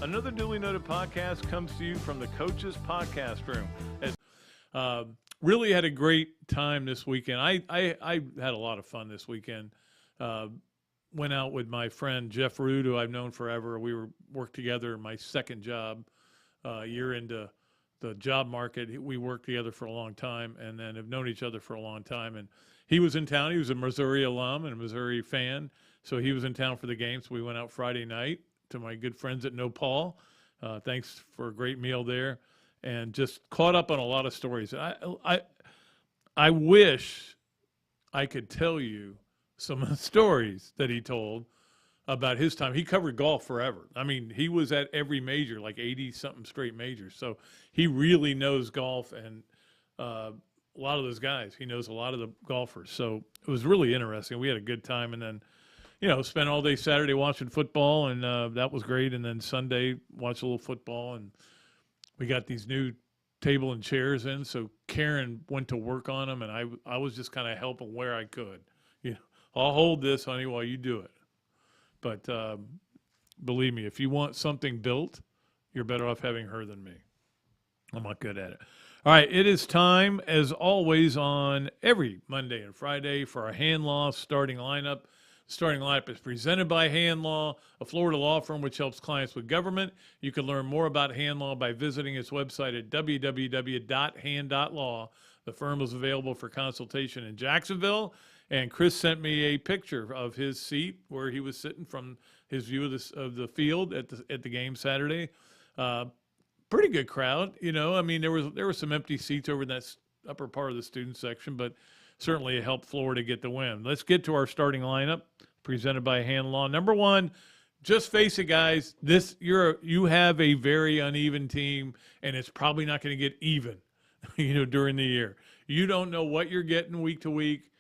Another Dooley Noted Podcast comes to you from the Coach's Podcast Room. Really had a great time this weekend. I had a lot of fun this weekend. Went out with my friend Jeff Rood, who I've known forever. We worked together in my second job, year into the job market. We worked together for a long time and then have known each other for a long time. And he was in town. He was a Missouri alum and a Missouri fan. So he was in town for the game. So we went out Friday night to my good friends at No Paul. Thanks for a great meal there. And just caught up on a lot of stories. I wish I could tell you some of the stories that he told about his time. He covered golf forever. I mean, he was at every major, like 80-something straight majors. So he really knows golf, and a lot of those guys, he knows a lot of the golfers. So it was really interesting. We had a good time, and then, spent all day Saturday watching football, and that was great. And then Sunday, watched a little football, and we got these new table and chairs in. So Karen went to work on them, and I was just kind of helping where I could. I'll hold this, honey, while you do it. But believe me, if you want something built, you're better off having her than me. I'm not good at it. All right, it is time, as always, on every Monday and Friday for our Hand Law starting lineup. Starting lineup is presented by Hand Law, a Florida law firm which helps clients with government. You can learn more about Hand Law by visiting its website at www.hand.law. The firm is available for consultation in Jacksonville. And Chris sent me a picture of his seat where he was sitting from his view of the field at the game Saturday. Pretty good crowd, I mean, there were some empty seats over in that upper part of the student section, but certainly it helped Florida get the win. Let's get to our starting lineup presented by Hand Law. Number one, just face it, guys. You have a very uneven team, and it's probably not going to get even, during the year. You don't know what you're getting week to week.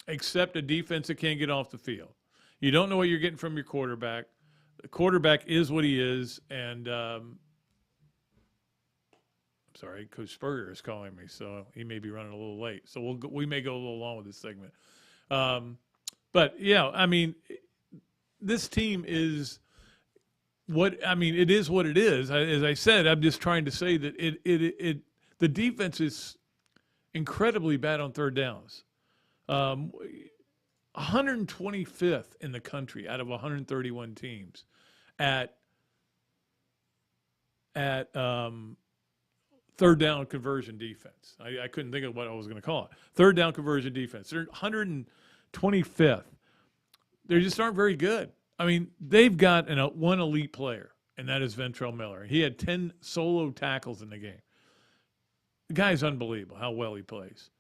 Except a defense that can't get off the field. You don't know what you're getting from your quarterback. The quarterback is what he is, and I'm sorry, Coach Spurrier is calling me, so he may be running a little late. So we may go a little long with this segment. But, yeah, I mean, this team is it is what it is. As I said, I'm just trying to say that the defense is incredibly bad on third downs. 125th in the country out of 131 teams at third down conversion defense. I couldn't think of what I was going to call it. Third down conversion defense. They're 125th. They just aren't very good. I mean, they've got one elite player, and that is Ventrell Miller. He had 10 solo tackles in the game. The guy's unbelievable how well he plays.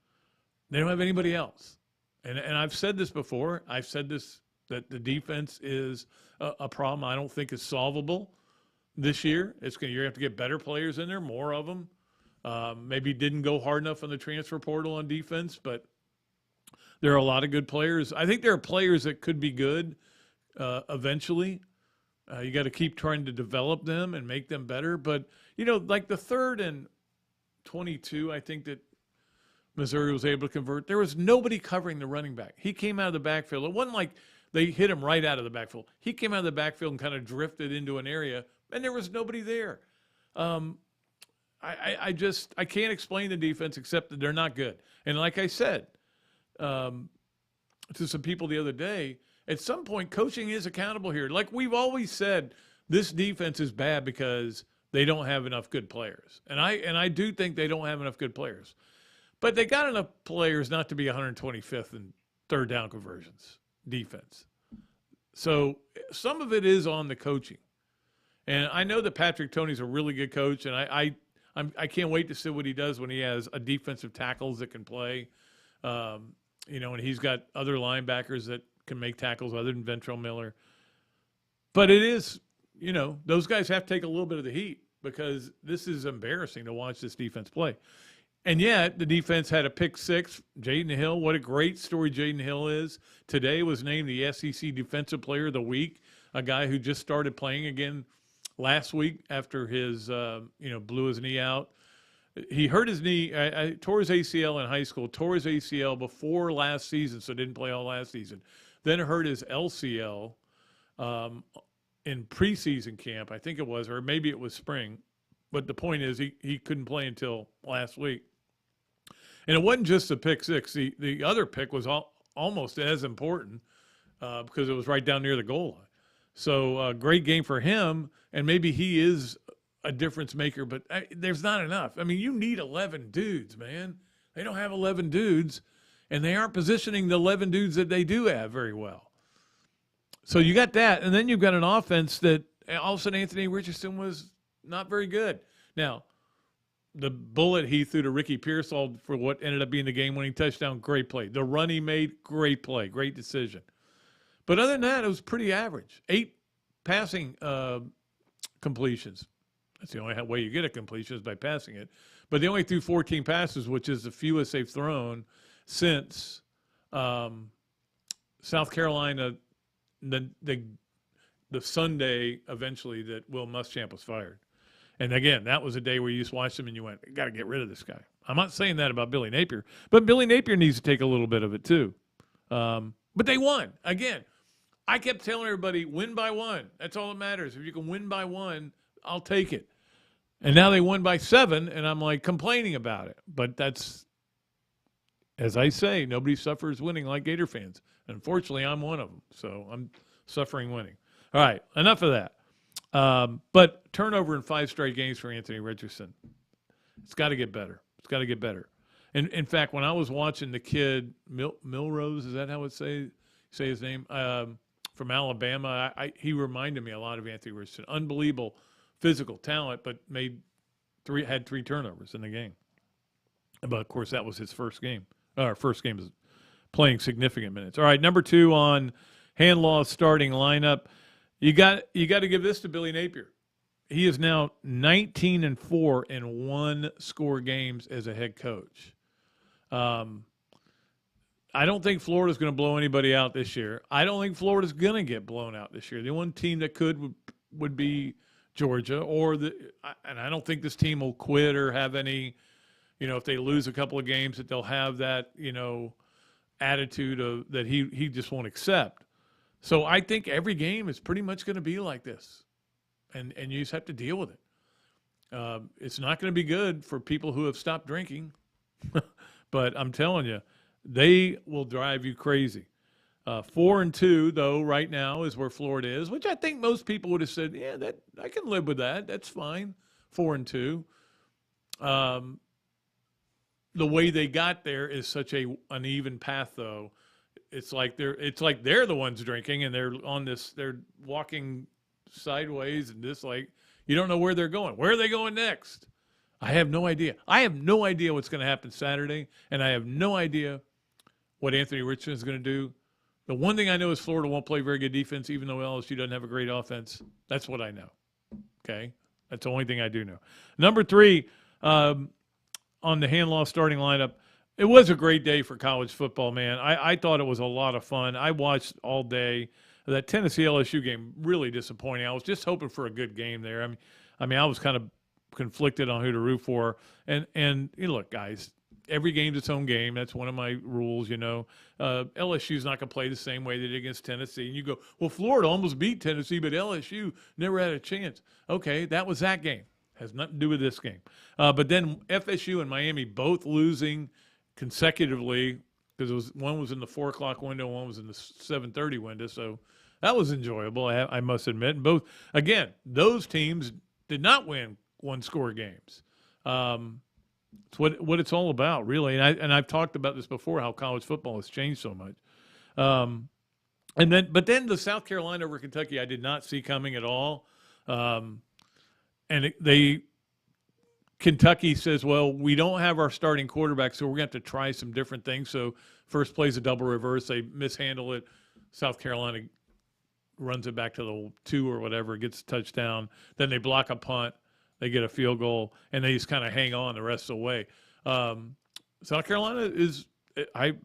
They don't have anybody else. And I've said this before. I've said this, that the defense is a problem I don't think is solvable this year. You're going to have to get better players in there, more of them. Maybe didn't go hard enough on the transfer portal on defense, but there are a lot of good players. I think there are players that could be good eventually. You got to keep trying to develop them and make them better. But, like the 3rd and 22, I think that Missouri was able to convert. There was nobody covering the running back. He came out of the backfield. It wasn't like they hit him right out of the backfield. He came out of the backfield and kind of drifted into an area, and there was nobody there. I can't explain the defense except that they're not good. And like I said to some people the other day, at some point coaching is accountable here. Like we've always said, this defense is bad because they don't have enough good players. And I do think they don't have enough good players. But they got enough players not to be 125th in third down conversions defense. So some of it is on the coaching. And I know that Patrick Toney's a really good coach, and I can't wait to see what he does when he has a defensive tackles that can play. And he's got other linebackers that can make tackles other than Ventrell Miller. But it is, those guys have to take a little bit of the heat because this is embarrassing to watch this defense play. And yet, the defense had a pick six. Jaden Hill, what a great story Jaden Hill is. Today was named the SEC Defensive Player of the Week, a guy who just started playing again last week after his, blew his knee out. He hurt his knee, tore his ACL in high school, tore his ACL before last season, so didn't play all last season. Then hurt his LCL in preseason camp, I think it was, or maybe it was spring. But the point is he couldn't play until last week. And it wasn't just the pick six. The other pick was almost as important because it was right down near the goal line. So great game for him, and maybe he is a difference maker, but there's not enough. I mean, you need 11 dudes, man. They don't have 11 dudes, and they aren't positioning the 11 dudes that they do have very well. So you got that, and then you've got an offense that all of a sudden Anthony Richardson was not very good. Now, the bullet he threw to Ricky Pearsall for what ended up being the game-winning touchdown, great play. The run he made, great play, great decision. But other than that, it was pretty average. 8 passing completions. That's the only way you get a completion is by passing it. But they only threw 14 passes, which is the fewest they've thrown since South Carolina, the Sunday eventually that Will Muschamp was fired. And again, that was a day where you just watched him and you went, got to get rid of this guy. I'm not saying that about Billy Napier, but Billy Napier needs to take a little bit of it too. But they won. Again, I kept telling everybody, win by 1. That's all that matters. If you can win by 1, I'll take it. And now they won by 7, and I'm like complaining about it. But that's, as I say, nobody suffers winning like Gator fans. Unfortunately, I'm one of them, so I'm suffering winning. All right, enough of that. But turnover in 5 straight games for Anthony Richardson. It's got to get better. It's got to get better. And in fact, when I was watching the kid, Milrose, is that how it say his name? From Alabama, he reminded me a lot of Anthony Richardson. Unbelievable physical talent, but had 3 turnovers in the game. But of course, that was his first game. Our first game is playing significant minutes. All right, number 2 on Hanlaw's starting lineup. You got to give this to Billy Napier. He is now 19-4 in 1-score games as a head coach. I don't think Florida's going to blow anybody out this year. I don't think Florida's going to get blown out this year. The one team that would be Georgia, and I don't think this team will quit or have any, if they lose a couple of games that they'll have that, attitude of that he just won't accept. So I think every game is pretty much going to be like this, and you just have to deal with it. It's not going to be good for people who have stopped drinking, but I'm telling you, they will drive you crazy. 4-2 though right now is where Florida is, which I think most people would have said, yeah, that I can live with that. That's fine. 4-2. The way they got there is such a uneven path though. It's like they're the ones drinking and they're walking sideways and just like you don't know where they're going. Where are they going next? I have no idea. I have no idea what's going to happen Saturday, and I have no idea what Anthony Richardson is going to do. The one thing I know is Florida won't play very good defense, even though LSU doesn't have a great offense. That's what I know. Okay? That's the only thing I do know. Number 3, on the Hanlaw starting lineup, it was a great day for college football, man. I thought it was a lot of fun. I watched all day. That Tennessee-LSU game, really disappointing. I was just hoping for a good game there. I mean, I was kind of conflicted on who to root for. And look, guys, every game's its own game. That's one of my rules, LSU's not going to play the same way they did against Tennessee. And you go, well, Florida almost beat Tennessee, but LSU never had a chance. Okay, that was that game. Has nothing to do with this game. But then FSU and Miami both losing consecutively because one was in the 4 o'clock window, one was in the 7:30 window. So that was enjoyable, I must admit. And both, again, those teams did not win 1-score games. It's what it's all about, really. And I've talked about this before, how college football has changed so much. But then the South Carolina over Kentucky, I did not see coming at all. Kentucky says, well, we don't have our starting quarterback, so we're going to have to try some different things. So first plays a double reverse. They mishandle it. South Carolina runs it back to the 2 or whatever, gets a touchdown. Then they block a punt. They get a field goal, and they just kind of hang on the rest of the way. South Carolina is,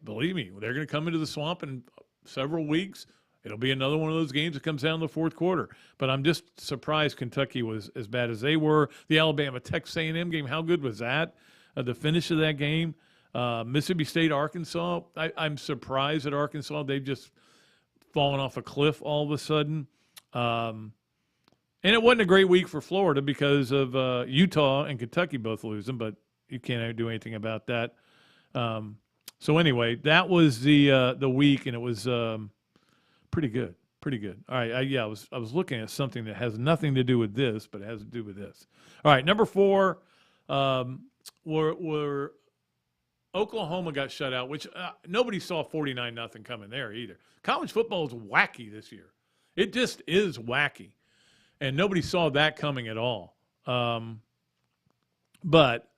believe me, they're going to come into the swamp in several weeks. It'll be another one of those games that comes down to the fourth quarter. But I'm just surprised Kentucky was as bad as they were. The Alabama Texas A&M game, how good was that? The finish of that game. Mississippi State, Arkansas, I'm surprised at Arkansas. They've just fallen off a cliff all of a sudden. And it wasn't a great week for Florida because of Utah and Kentucky both losing, but you can't do anything about that. So anyway, that was the week, and it was pretty good. Pretty good. All right, I was looking at something that has nothing to do with this, but it has to do with this. All right, number 4, were Oklahoma got shut out, which nobody saw 49-0 coming there either. College football is wacky this year. It just is wacky. And nobody saw that coming at all. But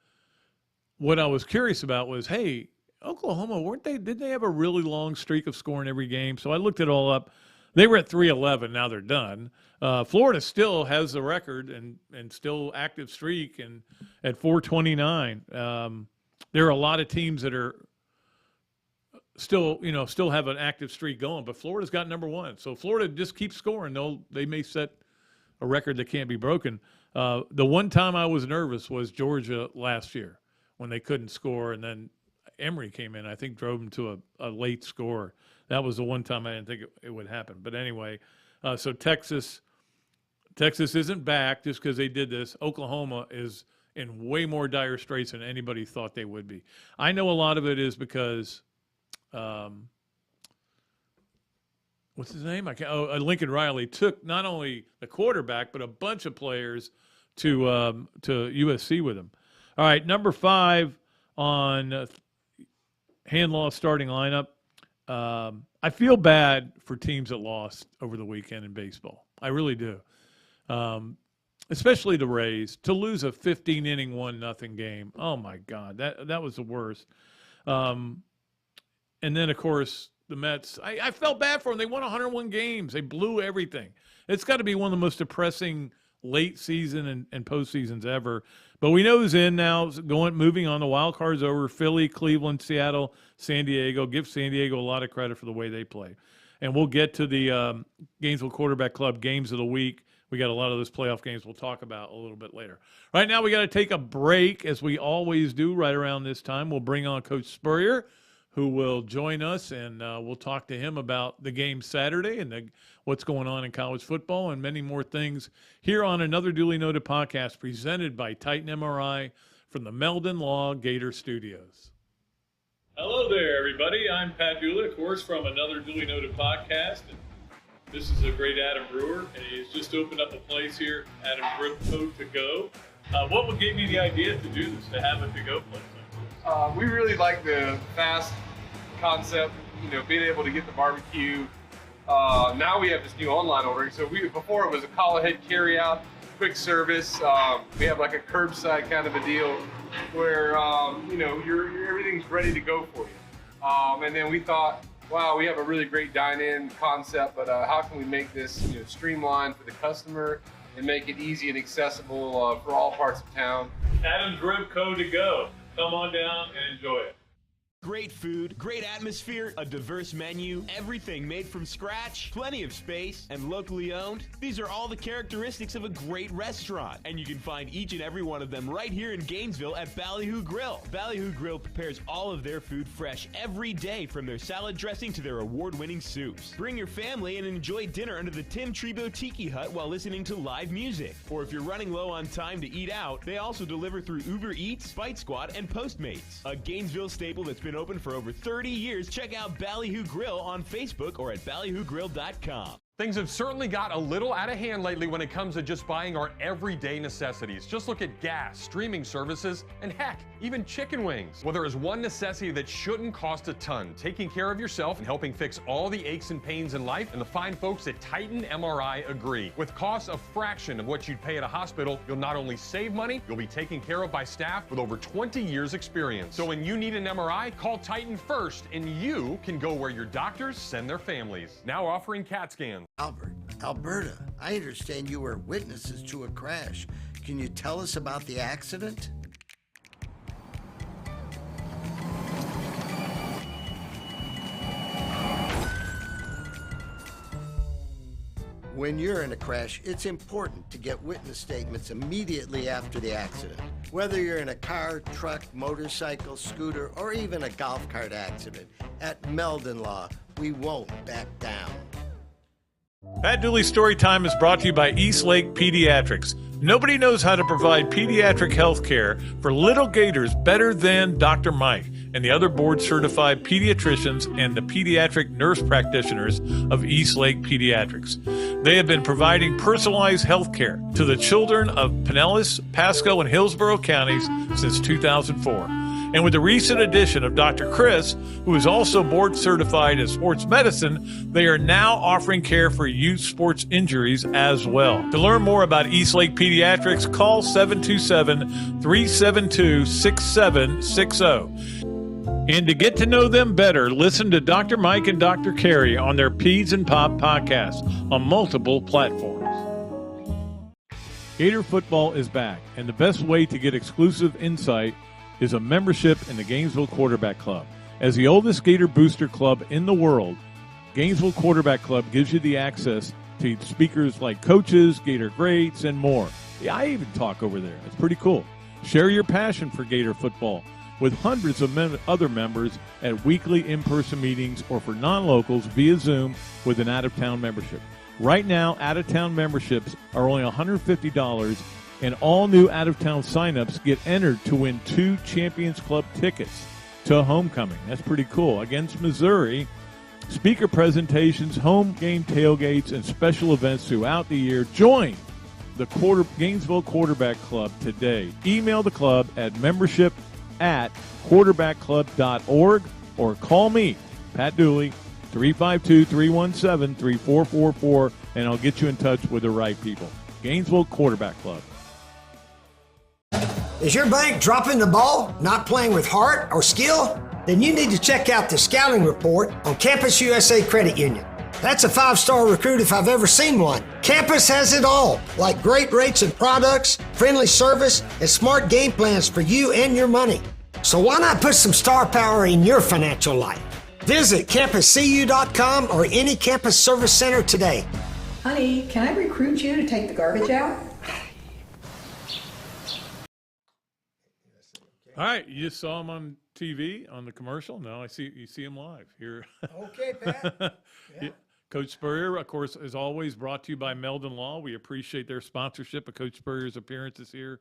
what I was curious about was, hey, Oklahoma, didn't they have a really long streak of scoring every game? So I looked it all up. They were at 3-11. Now they're done. Florida still has the record and still active streak and at 429. There are a lot of teams that are still have an active streak going, but Florida's got number 1. So Florida just keeps scoring. They may set a record that can't be broken. The one time I was nervous was Georgia last year when they couldn't score, and then Emory came in, I think drove them to a late score. That was the one time I didn't think it would happen. But anyway, so Texas isn't back just because they did this. Oklahoma is in way more dire straits than anybody thought they would be. I know a lot of it is because what's his name? Lincoln Riley took not only the quarterback but a bunch of players to USC with him. All right, number 5 on Handlaw starting lineup. I feel bad for teams that lost over the weekend in baseball. I really do. Especially the Rays, to lose a 15-inning 1-0 game. Oh my God, that was the worst. And then of course the Mets. I felt bad for them. They won 101 games. They blew everything. It's got to be one of the most depressing late season and postseasons ever. But we know who's in now. Moving on. The wild card's over. Philly, Cleveland, Seattle, San Diego. Give San Diego a lot of credit for the way they play. And we'll get to the Gainesville Quarterback Club games of the week. We got a lot of those playoff games we'll talk about a little bit later. Right now we got to take a break, as we always do right around this time. We'll bring on Coach Spurrier, who will join us, and we'll talk to him about the game Saturday and what's going on in college football and many more things here on Another Dooley Noted Podcast presented by Titan MRI from the Meldon Law Gator Studios. Hello there, everybody. I'm Pat Dooley, of course, from Another Dooley Noted Podcast. And this is a great Adam Brewer, and he's just opened up a place here, Adam Brewer To Go. What gave you the idea to do this, to have a to-go place like this? We really like the fast concept, being able to get the barbecue. Now we have this new online ordering. So before it was a call ahead carry out, quick service. We have like a curbside kind of a deal where everything's ready to go for you. And then we thought, wow, we have a really great dine-in concept, but how can we make this streamlined for the customer and make it easy and accessible for all parts of town? Adam's Rib Co. To Go. Come on down and enjoy it. Great food, great atmosphere, a diverse menu, everything made from scratch, plenty of space, and locally owned. These are all the characteristics of a great restaurant, and you can find each and every one of them right here in Gainesville at Ballyhoo Grill. Ballyhoo Grill prepares all of their food fresh every day, from their salad dressing to their award-winning soups. Bring your family and enjoy dinner under the Tim Trebo Tiki Hut while listening to live music. Or if you're running low on time to eat out, they also deliver through Uber Eats, Bite Squad, and Postmates. A Gainesville staple that's been open for over 30 years. Check out Ballyhoo Grill on Facebook or at ballyhoogrill.com. Things have certainly got a little out of hand lately when it comes to just buying our everyday necessities. Just look at gas, streaming services, and heck, even chicken wings. Well, there is one necessity that shouldn't cost a ton: taking care of yourself and helping fix all the aches and pains in life. And the fine folks at Titan MRI agree. With costs a fraction of what you'd pay at a hospital, you'll not only save money, you'll be taken care of by staff with over 20 years experience. So when you need an MRI, call Titan first, and you can go where your doctors send their families. Now offering CAT scans. Alberta, I understand you were witnesses to a crash. Can you tell us about the accident? When you're in a crash, it's important to get witness statements immediately after the accident. Whether you're in a car, truck, motorcycle, scooter, or even a golf cart accident, at Meldon Law, we won't back down. Pat Dooley's Story Time is brought to you by Eastlake Pediatrics. Nobody knows how to provide pediatric health care for little Gators better than Dr. Mike and the other board-certified pediatricians and the pediatric nurse practitioners of Eastlake Pediatrics. They have been providing personalized health care to the children of Pinellas, Pasco, and Hillsborough counties since 2004. And with the recent addition of Dr. Chris, who is also board certified in sports medicine, they are now offering care for youth sports injuries as well. To learn more about Eastlake Pediatrics, call 727-372-6760. And to get to know them better, listen to Dr. Mike and Dr. Carey on their Peds and Pop podcast on multiple platforms. Gator football is back, and the best way to get exclusive insight is a membership in the Gainesville Quarterback Club. As the oldest Gator booster club in the world, Gainesville Quarterback Club gives you the access to speakers like coaches, Gator greats, and more. Yeah, I even talk over there. It's pretty cool. Share your passion for Gator football with hundreds of other members at weekly in-person meetings or for non-locals via Zoom with an out-of-town membership. Right now, out-of-town memberships are only $150, and all new out-of-town signups get entered to win 2 Champions Club tickets to homecoming. That's pretty cool. Against Missouri, speaker presentations, home game tailgates, and special events throughout the year. Join the Gainesville Quarterback Club today. Email the club at membership@quarterbackclub.org or call me, Pat Dooley, 352-317-3444, and I'll get you in touch with the right people. Gainesville Quarterback Club. Is your bank dropping the ball, not playing with heart or skill? Then you need to check out the scouting report on Campus USA Credit Union. That's a 5-star recruit if I've ever seen one. Campus has it all, like great rates and products, friendly service, and smart game plans for you and your money. So why not put some star power in your financial life? Visit campuscu.com or any campus service center today. Honey, can I recruit you to take the garbage out? All right, you just saw him on TV on the commercial. Now you see him live here. Okay, Pat. Yeah. Coach Spurrier, of course, is always brought to you by Meldon Law. We appreciate their sponsorship of Coach Spurrier's appearances here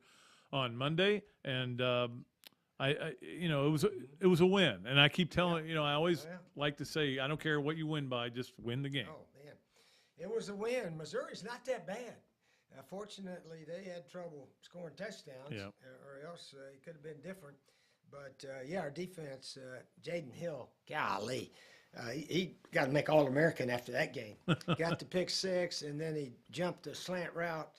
on Monday, and it was a win. And I keep telling I always like to say, I don't care what you win by, just win the game. Oh man, it was a win. Missouri's not that bad. Fortunately, they had trouble scoring touchdowns, or else it could have been different. But, our defense, Jaden Hill, golly, he got to make All-American after that game. Got the pick 6, and then he jumped a slant route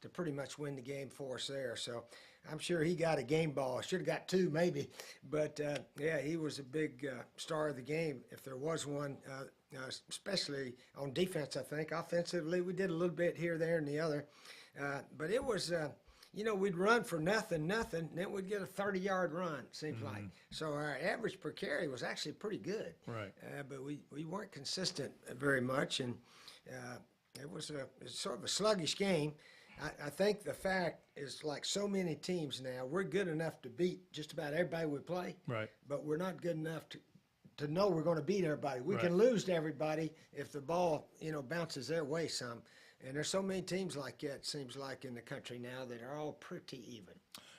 to pretty much win the game for us there. So I'm sure he got a game ball. Should have got 2 maybe. But, he was a big star of the game if there was one. Especially on defense, I think. Offensively, we did a little bit here, there, and the other. But it was, we'd run for nothing, and then we'd get a 30-yard run, it seems like. So our average per carry was actually pretty good. Right. But we weren't consistent very much, and it was sort of a sluggish game. I think the fact is, like so many teams now, we're good enough to beat just about everybody we play. Right. But we're not good enough to know we're going to beat everybody. We can lose to everybody if the ball, bounces their way some. And there's so many teams like that, it seems like, in the country now that are all pretty even.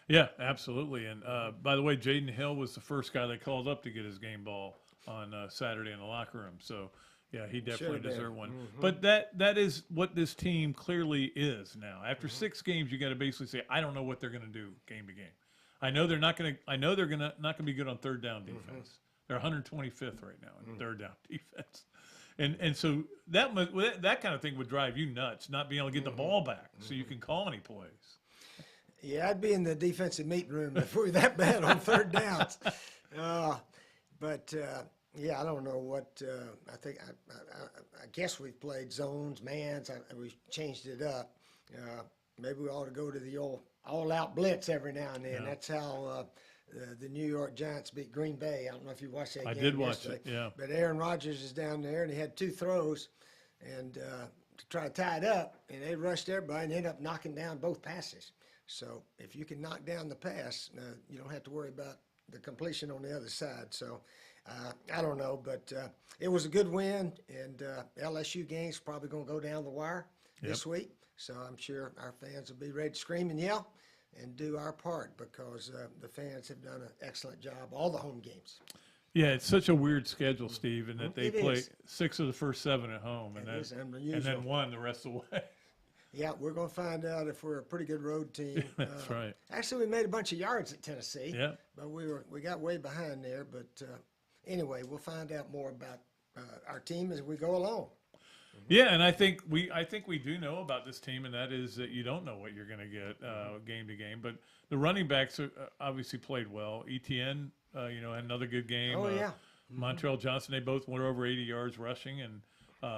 Yeah, absolutely. And by the way, Jaden Hill was the first guy they called up to get his game ball on Saturday in the locker room. So, yeah, he definitely deserved one. Mm-hmm. But that is what this team clearly is now. After 6 games, you got to basically say, I don't know what they're going to do game to game. I know they're not going to be good on third down defense. They're 125th right now in third down defense. And so that kind of thing would drive you nuts, not being able to get the ball back so you can call any plays. Yeah, I'd be in the defensive meeting room if we were that bad on third downs. I don't know what I think. I guess we've played zones, mans. We've changed it up. Maybe we ought to go to the old all-out blitz every now and then. Yeah. That's how the New York Giants beat Green Bay. I don't know if you watched that game. I did watch it, yeah. But Aaron Rodgers is down there, and he had 2 throws and to try to tie it up, and they rushed everybody and ended up knocking down both passes. So if you can knock down the pass, you don't have to worry about the completion on the other side. So I don't know, but it was a good win, and LSU game's probably going to go down the wire this week. So I'm sure our fans will be ready to scream and yell and do our part, because the fans have done an excellent job, all the home games. Yeah, it's such a weird schedule, Steve, in that they It play is. 6 of the first 7 at home, and It is then unusual. 1 the rest of the way. Yeah, we're going to find out if we're a pretty good road team. That's right. Actually, we made a bunch of yards at Tennessee. Yeah. But we got way behind there. But anyway, we'll find out more about our team as we go along. Yeah, and I think we do know about this team, and that is that you don't know what you're going to get game to game. But the running backs obviously played well. ETN, had another good game. Oh, yeah. Montrell Johnson, they both went over 80 yards rushing, and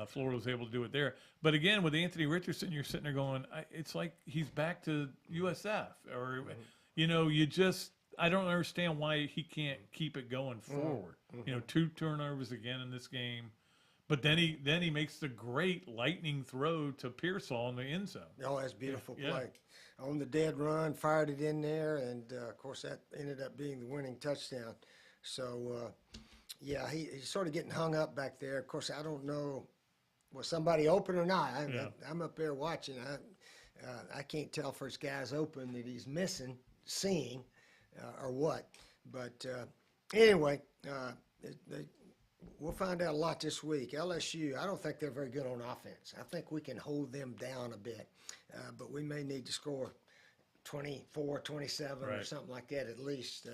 Florida was able to do it there. But again, with Anthony Richardson, you're sitting there going, it's like he's back to USF. Or, I don't understand why he can't keep it going forward. 2 turnovers again in this game. But then he makes the great lightning throw to Pearsall in the end zone. Oh, that's a beautiful Yeah. play. On the dead run, fired it in there, and, of course, that ended up being the winning touchdown. So, he's sort of getting hung up back there. Of course, I don't know, was somebody open or not? I'm up there watching. I can't tell if his guy's open that he's seeing, or what. But anyway, we'll find out a lot this week. LSU, I don't think they're very good on offense. I think we can hold them down a bit. But we may need to score 24, 27 or something like that at least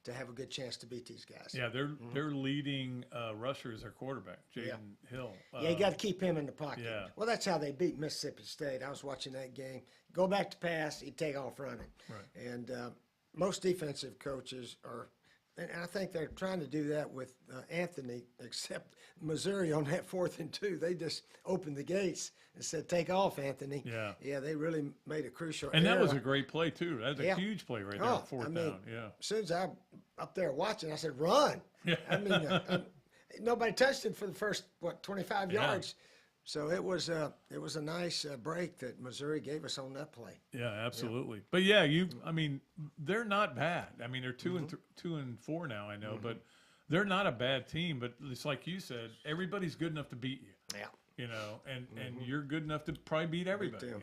to have a good chance to beat these guys. Yeah, their leading rusher is their quarterback, Jaden Hill. You got to keep him in the pocket. Yeah. Well, that's how they beat Mississippi State. I was watching that game. Go back to pass, he'd take off running. Right. And most defensive coaches are, and I think they're trying to do that with Anthony, except Missouri on that 4th and 2. They just opened the gates and said, take off, Anthony. Yeah. Yeah, they really made a crucial And that error. was a great play, too. That was a huge play right there, 4th down. Yeah. As soon as I'm up there watching, I said, run. Yeah. I mean, nobody touched it for the first, 25 yards. So it was a nice break that Missouri gave us on that play. Yeah, absolutely. But they're not bad. I mean, they're 2 and 4 now, I know, but they're not a bad team. But it's like you said, everybody's good enough to beat you. Yeah. And you're good enough to probably beat everybody. too.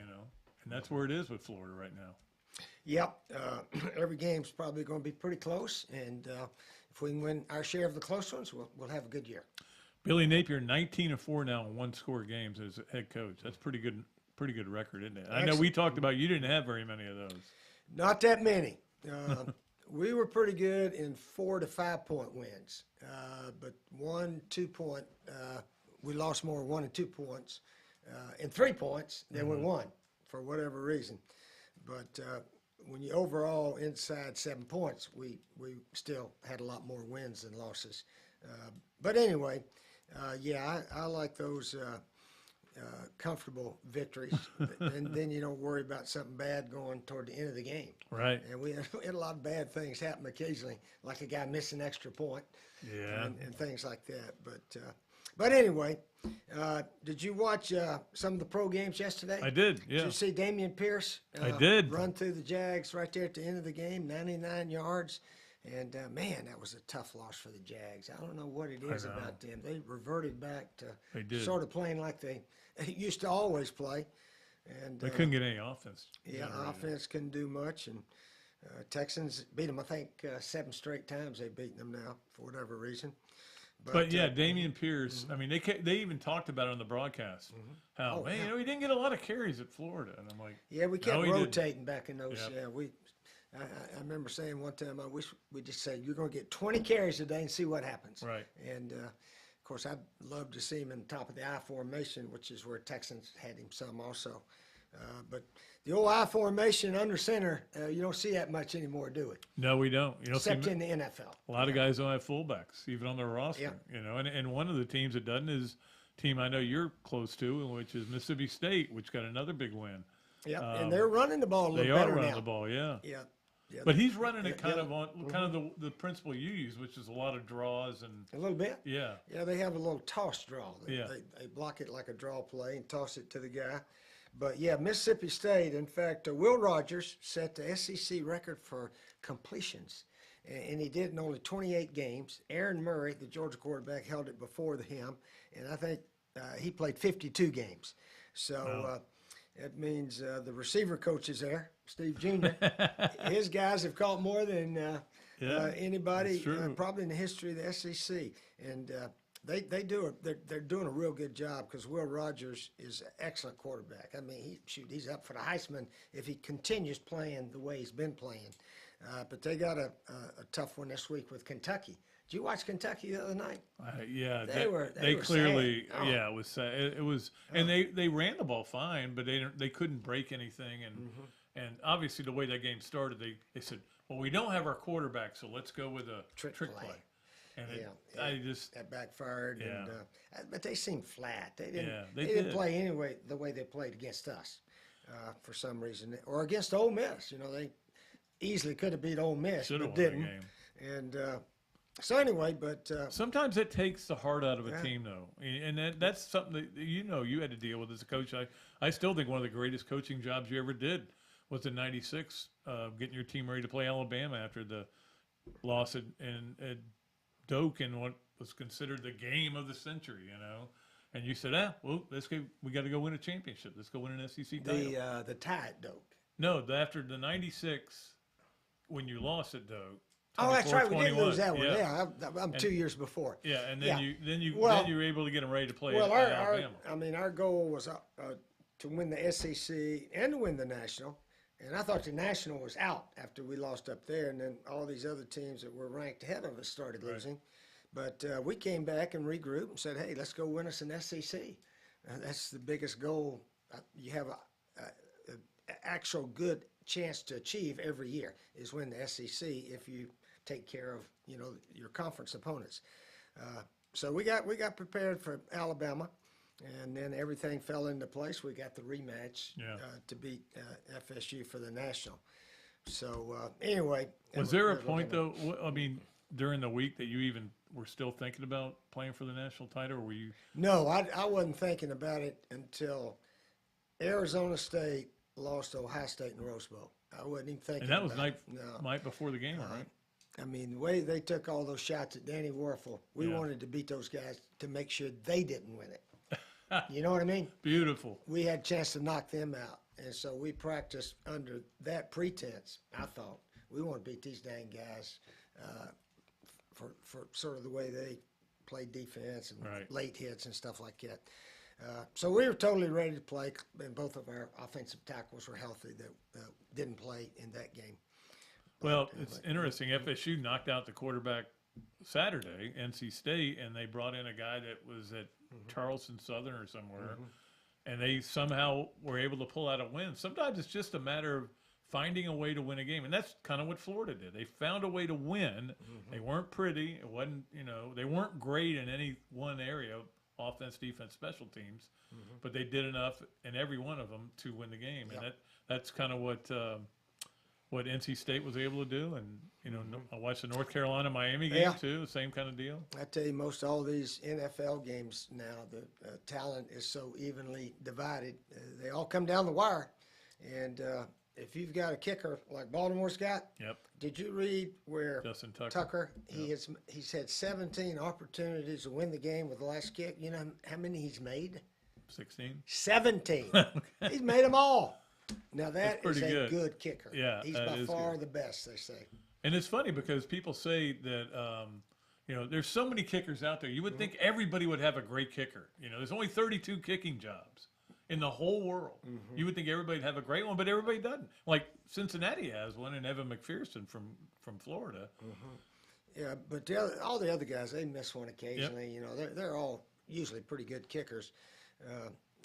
And that's where it is with Florida right now. Yep. Every game's probably going to be pretty close, and if we can win our share of the close ones, we'll have a good year. Billy Napier, 19-4 now in 1-score games as head coach. That's pretty good record, isn't it? I know we talked about you didn't have very many of those. Not that many. We were pretty good in 4 to 5 point wins, but 1, 2 point. We lost more 1 and 2 points, and 3 points than we won for whatever reason. But when you overall inside 7 points, we still had a lot more wins than losses. But anyway, I like those comfortable victories, and then you don't worry about something bad going toward the end of the game. Right. And we had a lot of bad things happen occasionally, like a guy missing an extra point, and things like that. But anyway, did you watch some of the pro games yesterday? I did, yeah. Did you see Damian Pierce? I did. Run through the Jags right there at the end of the game, 99 yards. And, man, that was a tough loss for the Jags. I don't know what it is about them. They reverted back to sort of playing like they used to always play. And They couldn't get any offense. Yeah, offense couldn't do much. And Texans beat them, I think, 7 straight times they've beaten them now for whatever reason. But Damian Pierce, I mean, they even talked about it on the broadcast. How, he didn't get a lot of carries at Florida. And I'm like, yeah, we kept no, he rotating back in those. Yep. Yeah, I remember saying one time, I wish we just said, you're going to get 20 carries today and see what happens. Right. And, of course, I'd love to see him in the top of the I formation, which is where Texans had him some also. But the old I formation under center, you don't see that much anymore, do we? No, we don't. You don't Except see in the NFL. a lot of guys don't have fullbacks, even on their roster. Yeah. And one of the teams that doesn't is a team I know you're close to, which is Mississippi State, which got another big win. Yeah, and they're running the ball a little better now. They are running the ball, yeah. Yeah. Yeah, But he's running it kind of on the principle you use, which is a lot of draws and a little bit. Yeah. Yeah, they have a little toss draw. They block it like a draw play and toss it to the guy. But yeah, Mississippi State. In fact, Will Rogers set the SEC record for completions, and he did in only 28 games. Aaron Murray, the Georgia quarterback, held it before him, and I think he played 52 games. So it means the receiver coach is there, Steve Jr. His guys have caught more than anybody probably in the history of the SEC, and they're doing a real good job because Will Rogers is an excellent quarterback. I mean, he's up for the Heisman if he continues playing the way he's been playing. But they got a tough one this week with Kentucky. Did you watch Kentucky the other night? They were clearly sad. Yeah, it was sad. It was, and they ran the ball fine, but they couldn't break anything, and obviously the way that game started, they said, well, we don't have our quarterback, so let's go with a trick play. And that backfired. Yeah. But they seemed flat. They didn't play anyway the way they played against us for some reason, or against Ole Miss. You know, they easily could have beat Ole Miss, but didn't. And so anyway, but sometimes it takes the heart out of a team, though, and that's something that you had to deal with as a coach. I still think one of the greatest coaching jobs you ever did was in '96, getting your team ready to play Alabama after the loss at Doak in what was considered the game of the century, And you said, we got to go win a championship. Let's go win an SEC title. The tie at Doak. No, after the '96, when you lost at Doak. Oh, that's right. We did lose that one. Yeah, I'm 2 years before. Yeah, and then you were able to get them ready to play at Alabama. Our goal was to win the SEC and to win the national. And I thought the national was out after we lost up there, and then all these other teams that were ranked ahead of us started losing. But we came back and regrouped and said, hey, let's go win us an SEC. That's the biggest goal you have an actual good chance to achieve every year is win the SEC if you take care of your conference opponents. So we got prepared for Alabama. And then everything fell into place. We got the rematch to beat FSU for the national. So anyway. Was there a point, though, during the week that you even were still thinking about playing for the national title? Or were you? No, I wasn't thinking about it until Arizona State lost to Ohio State in the Rose Bowl. I wasn't even thinking about it. And that was night before the game, right? I mean, the way they took all those shots at Danny Werfel, we wanted to beat those guys to make sure they didn't win it. You know what I mean? Beautiful. We had a chance to knock them out. And so we practiced under that pretense. I thought we want to beat these dang guys for sort of the way they play defense and late hits and stuff like that. So we were totally ready to play, and both of our offensive tackles were healthy that didn't play in that game. Well, it's interesting. FSU knocked out the quarterback Saturday, NC State, and they brought in a guy that was at Charleston Southern or somewhere, and they somehow were able to pull out a win. Sometimes it's just a matter of finding a way to win a game, and that's kind of what Florida did. They found a way to win. They weren't pretty. It wasn't, they weren't great in any one area, offense, defense, special teams, but they did enough in every one of them to win the game, and that's kind of what NC State was able to do. And I watched the North Carolina-Miami game too, the same kind of deal. I tell you, most all these NFL games now, the talent is so evenly divided. They all come down the wire. And if you've got a kicker like Baltimore's got, did you read where Justin Tucker he's had 17 opportunities to win the game with the last kick? You know how many he's made? 16. 17. He's made them all. Now that is a good kicker. Yeah, he's by far the best, they say. And it's funny because people say that there's so many kickers out there. You would think everybody would have a great kicker. There's only 32 kicking jobs in the whole world. You would think everybody'd have a great one, but everybody doesn't. Like Cincinnati has one, and Evan McPherson from Florida. Yeah, but all the other guys, they miss one occasionally. They're all usually pretty good kickers.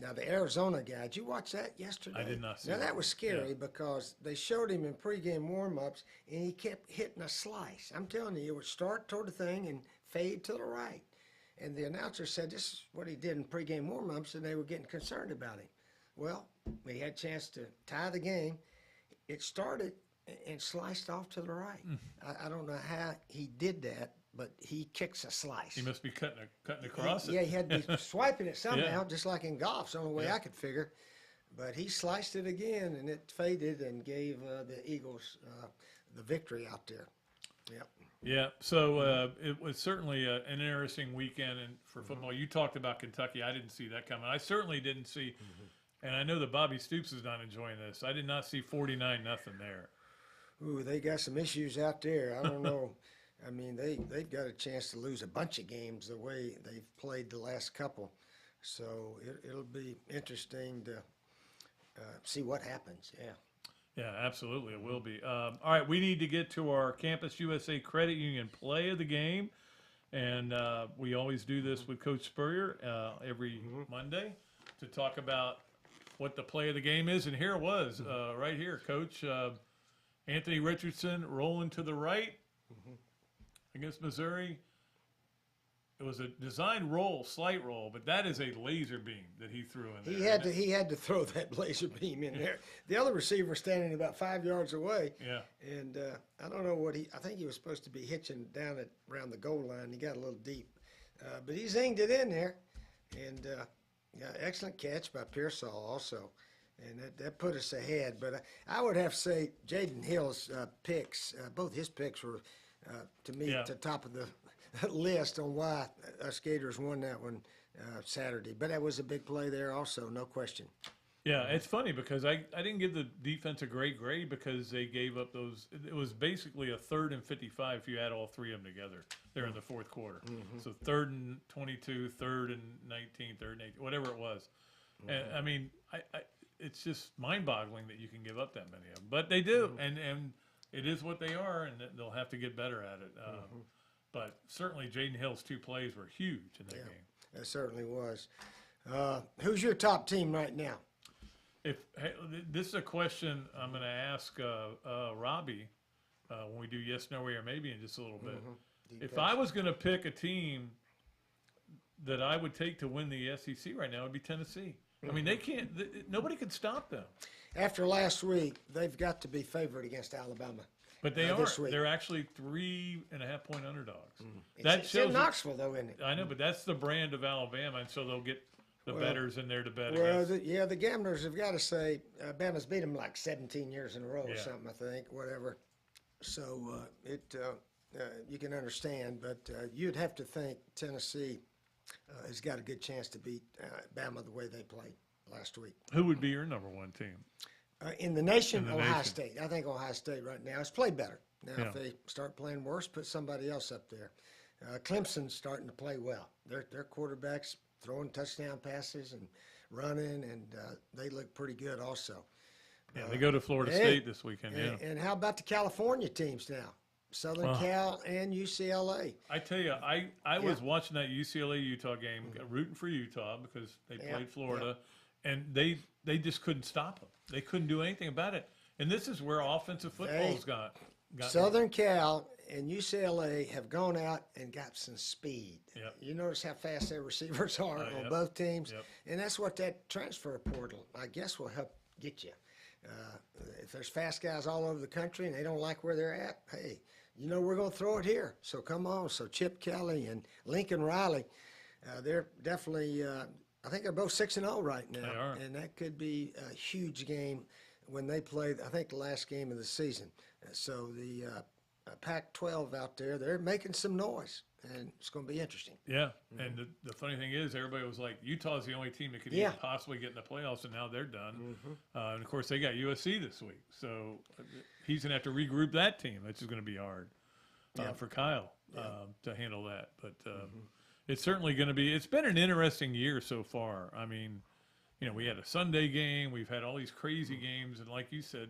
Now, the Arizona guy, did you watch that yesterday? I did not see that. Now, that was scary because they showed him in pregame warm-ups, and he kept hitting a slice. I'm telling you, it would start toward the thing and fade to the right. And the announcer said this is what he did in pregame warm-ups, and they were getting concerned about him. Well, when he had a chance to tie the game, it started and sliced off to the right. I don't know how he did that, but he kicks a slice. He must be cutting across it. Yeah, he had to be swiping it somehow, just like in golf. It's the only way I could figure. But he sliced it again, and it faded and gave the Eagles the victory out there. Yep. Yeah, so it was certainly an interesting weekend for football. You talked about Kentucky. I didn't see that coming. I certainly didn't see, and I know that Bobby Stoops is not enjoying this. I did not see 49-0 there. Ooh, they got some issues out there. I don't know. I mean, they've got a chance to lose a bunch of games the way they've played the last couple. So it'll be interesting to see what happens. Yeah. Yeah, absolutely. It will be. All right, we need to get to our Campus USA Credit Union play of the game. And we always do this with Coach Spurrier every Monday to talk about what the play of the game is. And here it was right here, Coach. Anthony Richardson rolling to the right against Missouri. It was a designed roll, slight roll, but that is a laser beam that he threw in there. He had to throw that laser beam in there. The other receiver standing about 5 yards away. Yeah. And I don't know I think he was supposed to be hitching down around the goal line. He got a little deep. But he zinged it in there. And excellent catch by Pearsall also. And that put us ahead. But I would have to say Jaden Hill's picks, both his picks were, to me, at the top of the list on why us Gators won that one Saturday. But that was a big play there also, no question. Yeah, it's funny because I didn't give the defense a great grade because they gave up those. It was basically a 3rd and 55 if you add all three of them together there in the fourth quarter. So 3rd and 22, 3rd and 19, 3rd and 18, whatever it was. And I mean, it's just mind-boggling that you can give up that many of them. But they do, and it is what they are, and they'll have to get better at it. But certainly Jaden Hill's 2 plays were huge in that game. It certainly was. Who's your top team right now? This is a question I'm going to ask Robbie when we do yes, no, or maybe in just a little bit. If I was going to pick a team that I would take to win the SEC right now, it would be Tennessee. I mean, they can't. Nobody can stop them. After last week, they've got to be favored against Alabama. But they are. This week. They're actually 3.5-point underdogs. It's in Knoxville, though, isn't it? I know, but that's the brand of Alabama, and so they'll get the bettors in there to bet well, against. the gamblers have got to say Alabama's beat them like 17 years in a row or something, I think, whatever. So you can understand, but you'd have to think Tennessee has got a good chance to beat Bama the way they played last week. Who would be your number 1 team? In the nation, Ohio State. I think Ohio State right now has played better. Now, if they start playing worse, put somebody else up there. Clemson's starting to play well. Their quarterback's throwing touchdown passes and running, and they look pretty good also. Yeah, they go to Florida State this weekend, And how about the California teams now? Southern Cal and UCLA. I tell you, I was watching that UCLA-Utah game, rooting for Utah because they played Florida, and they just couldn't stop them. They couldn't do anything about it. And this is where offensive football's got Southern Cal and UCLA have gone out and got some speed. Yep. You notice how fast their receivers are on both teams, and that's what that transfer portal, I guess, will help get you. If there's fast guys all over the country and they don't like where they're at, hey, we're going to throw it here. So come on. So Chip Kelly and Lincoln Riley, they're definitely I think they're both 6-0 right now. They are. And that could be a huge game when they play, I think, the last game of the season. So the Pac-12 out there, they're making some noise, and it's going to be interesting. Yeah, and the funny thing is, everybody was like, Utah's the only team that could even possibly get in the playoffs, and now they're done. And, of course, they got USC this week. So he's going to have to regroup that team, which is going to be hard for Kyle to handle that. But it's certainly going to be – it's been an interesting year so far. I mean, we had a Sunday game. We've had all these crazy games. And like you said,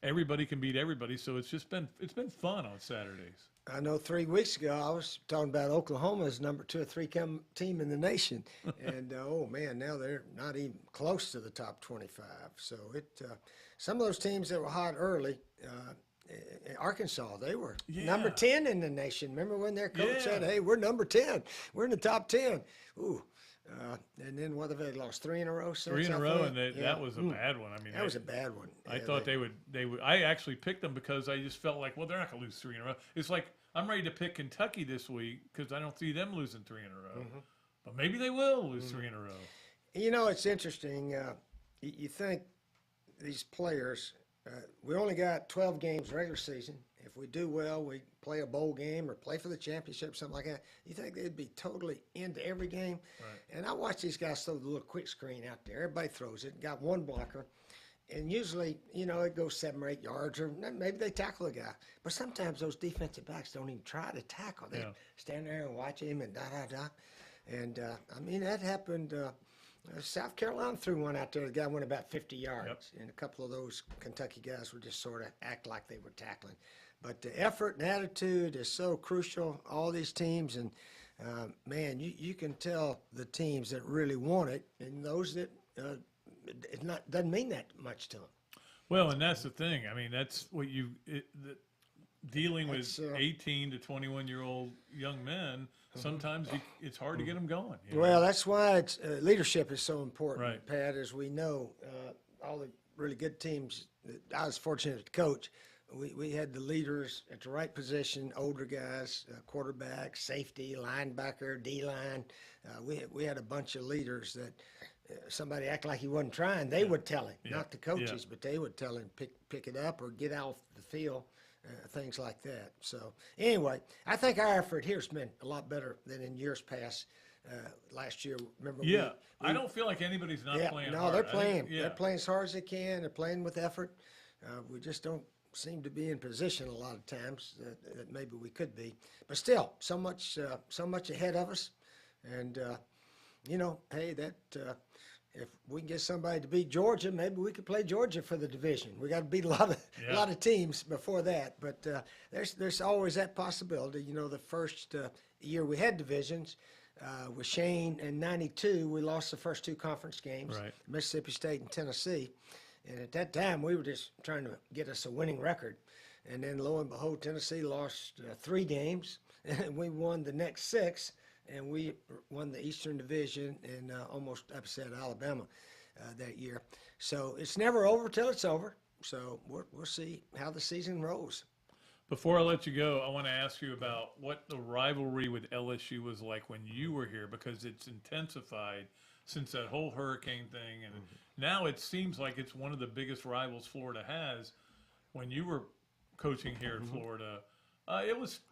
everybody can beat everybody. So it's been fun on Saturdays. I know 3 weeks ago I was talking about Oklahoma's number 2 or 3 team in the nation. And, oh, man, now they're not even close to the top 25. So some of those teams that were hot early Arkansas, they were number 10 in the nation. Remember when their coach said, hey, we're number 10. We're in the top 10. Ooh. And then what have they lost? 3 in a row since? 3 in a row, and that was a bad one. I mean, that was a bad one. I thought they would. I actually picked them because I just felt like, well, they're not going to lose 3 in a row. It's like I'm ready to pick Kentucky this week because I don't see them losing 3 in a row. But maybe they will lose 3 in a row. It's interesting. You think these players, we only got 12 games regular season if we do well, we play a bowl game or play for the championship, something like that. You think they'd be totally into every game? Right. And I watch these guys throw the little quick screen out there. Everybody throws it. Got one blocker. And usually, it goes 7 or 8 yards, or maybe they tackle a guy. But sometimes those defensive backs don't even try to tackle. They stand there and watch him and da-da-da. And, that happened. South Carolina threw one out there. The guy went about 50 yards. And a couple of those Kentucky guys would just sort of act like they were tackling. But the effort and attitude is so crucial, all these teams. And, man, you can tell the teams that really want it and those that doesn't mean that much to them. Well, and that's the thing. I mean, that's what dealing with 18 to 21-year-old young men. Sometimes it's hard to get them going. Well, that's why leadership is so important, right. Pat. As we know, all the really good teams that I was fortunate to coach, we had the leaders at the right position, older guys, quarterback, safety, linebacker, D-line. We had a bunch of leaders that somebody act like he wasn't trying, they would tell him, not the coaches, but they would tell him pick it up or get off the field, things like that. So anyway, I think our effort here has been a lot better than in years past. Last year, remember? I don't feel like anybody's not playing. No, hard. they're playing. They're playing as hard as they can. They're playing with effort. We just don't seem to be in position a lot of times that maybe we could be. But still, so much ahead of us, and hey, if we can get somebody to beat Georgia, maybe we could play Georgia for the division. We got to beat a lot of teams before that, but there's always that possibility. The first year we had divisions with Shane in '92, we lost the first 2 conference games, right. Mississippi State and Tennessee, and at that time we were just trying to get us a winning record, and then lo and behold, Tennessee lost 3 games, and we won the next 6. And we won the Eastern Division and almost upset Alabama that year. So it's never over till it's over. So we'll see how the season rolls. Before I let you go, I want to ask you about what the rivalry with LSU was like when you were here, because it's intensified since that whole hurricane thing. And now it seems like it's one of the biggest rivals Florida has. When you were coaching here in Florida, it was –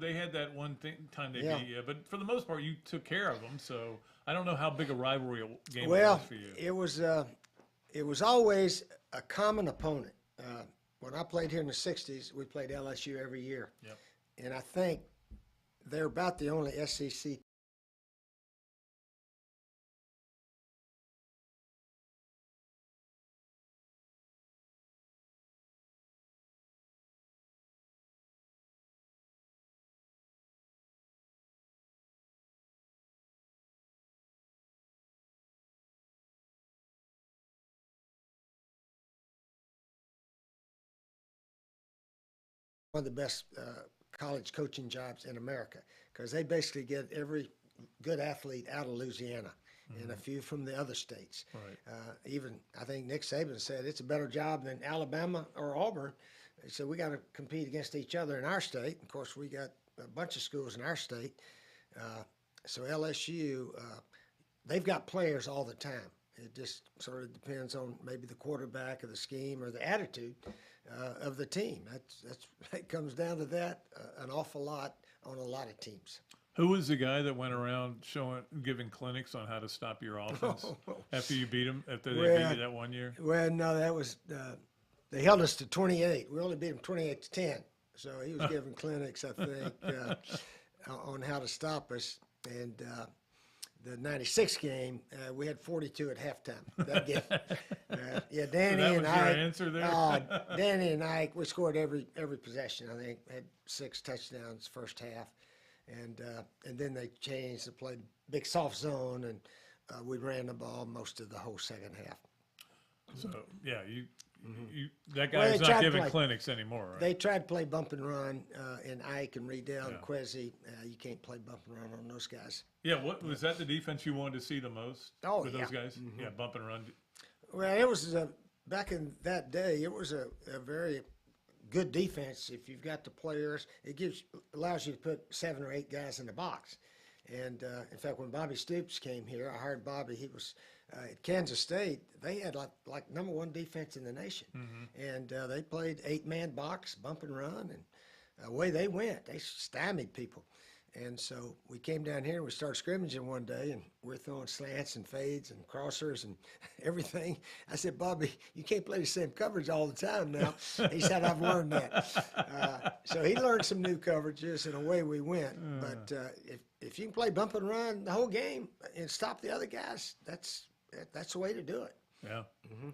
they had that one time they beat you, but for the most part, you took care of them. So I don't know how big a rivalry game it was for you. It was always a common opponent. When I played here in the '60s, we played LSU every year, and I think they're about the only SEC. One of the best college coaching jobs in America, because they basically get every good athlete out of Louisiana and a few from the other states. Right. Even I think Nick Saban said it's a better job than Alabama or Auburn. So we got to compete against each other in our state. Of course, we got a bunch of schools in our state. So LSU, they've got players all the time. It just sort of depends on maybe the quarterback or the scheme or the attitude of the team. It comes down to that an awful lot on a lot of teams. Who was the guy that went around giving clinics on how to stop your offense after you beat them? After they beat you that one year? Well, no, that was they held us to 28. We only beat them 28-10. So he was giving clinics, I think, on how to stop us. And the '96 game, we had 42 at halftime. That game, Danny so that and was I. Your answer there? Danny and I, we scored every possession. I think had 6 touchdowns first half, and then they changed to play big soft zone, and we ran the ball most of the whole second half. So that guy's not giving clinics anymore, right? They tried to play bump and run, and Ike and Riedel and Quezzy. You can't play bump and run on those guys. Yeah, what was that the defense you wanted to see the most with those guys? Mm-hmm. Yeah, bump and run. Well, it was back in that day. It was a very good defense if you've got the players. It allows you to put 7 or 8 guys in the box. And in fact, when Bobby Stoops came here, I hired Bobby. He was at Kansas State. They had like #1 defense in the nation, and they played 8-man box, bump and run, the way they went, they stymied people. And so we came down here and we started scrimmaging one day, and we're throwing slants and fades and crossers and everything. I said, Bobby, you can't play the same coverage all the time now. He said, I've learned that. So he learned some new coverages, and away we went. But if you can play bump and run the whole game and stop the other guys, that's the way to do it. Yeah.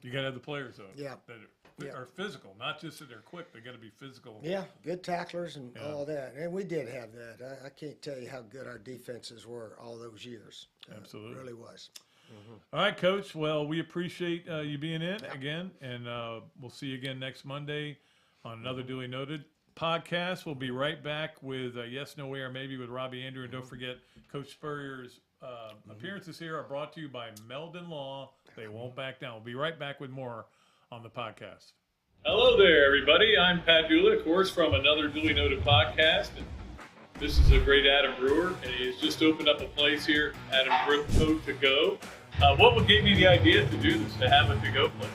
You got to have the players, though. Yeah. That are physical, not just that they're quick. They got to be physical. Yeah, good tacklers and all that. And we did have that. I can't tell you how good our defenses were all those years. Absolutely. It really was. All right, Coach. Well, we appreciate you being in again, and we'll see you again next Monday on Another Dooley Noted Podcast. We'll be right back with Yes, No Way, or Maybe with Robbie Andrew. And don't forget, Coach Spurrier's appearances here are brought to you by Meldon Law. They won't back down. We'll be right back with more on the podcast. Hello there, everybody. I'm Pat Dooley, of course, from Another Dooley Noted Podcast. And this is a great Adam Brewer, and he's just opened up a place here, Adam Brewer To Go. What gave you the idea to do this, to have a to-go place?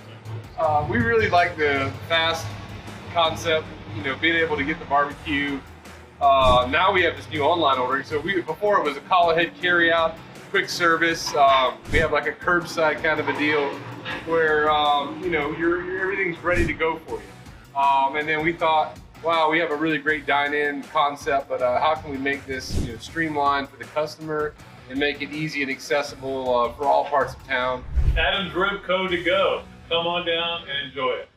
We really like the fast concept, being able to get the barbecue. Now we have this new online ordering. So before it was a call ahead carry out, quick service. We have like a curbside kind of a deal where everything's ready to go for you. And then we thought, wow, we have a really great dine-in concept, but how can we make this streamlined for the customer and make it easy and accessible for all parts of town? Adam's Rib Co. To Go. Come on down and enjoy it.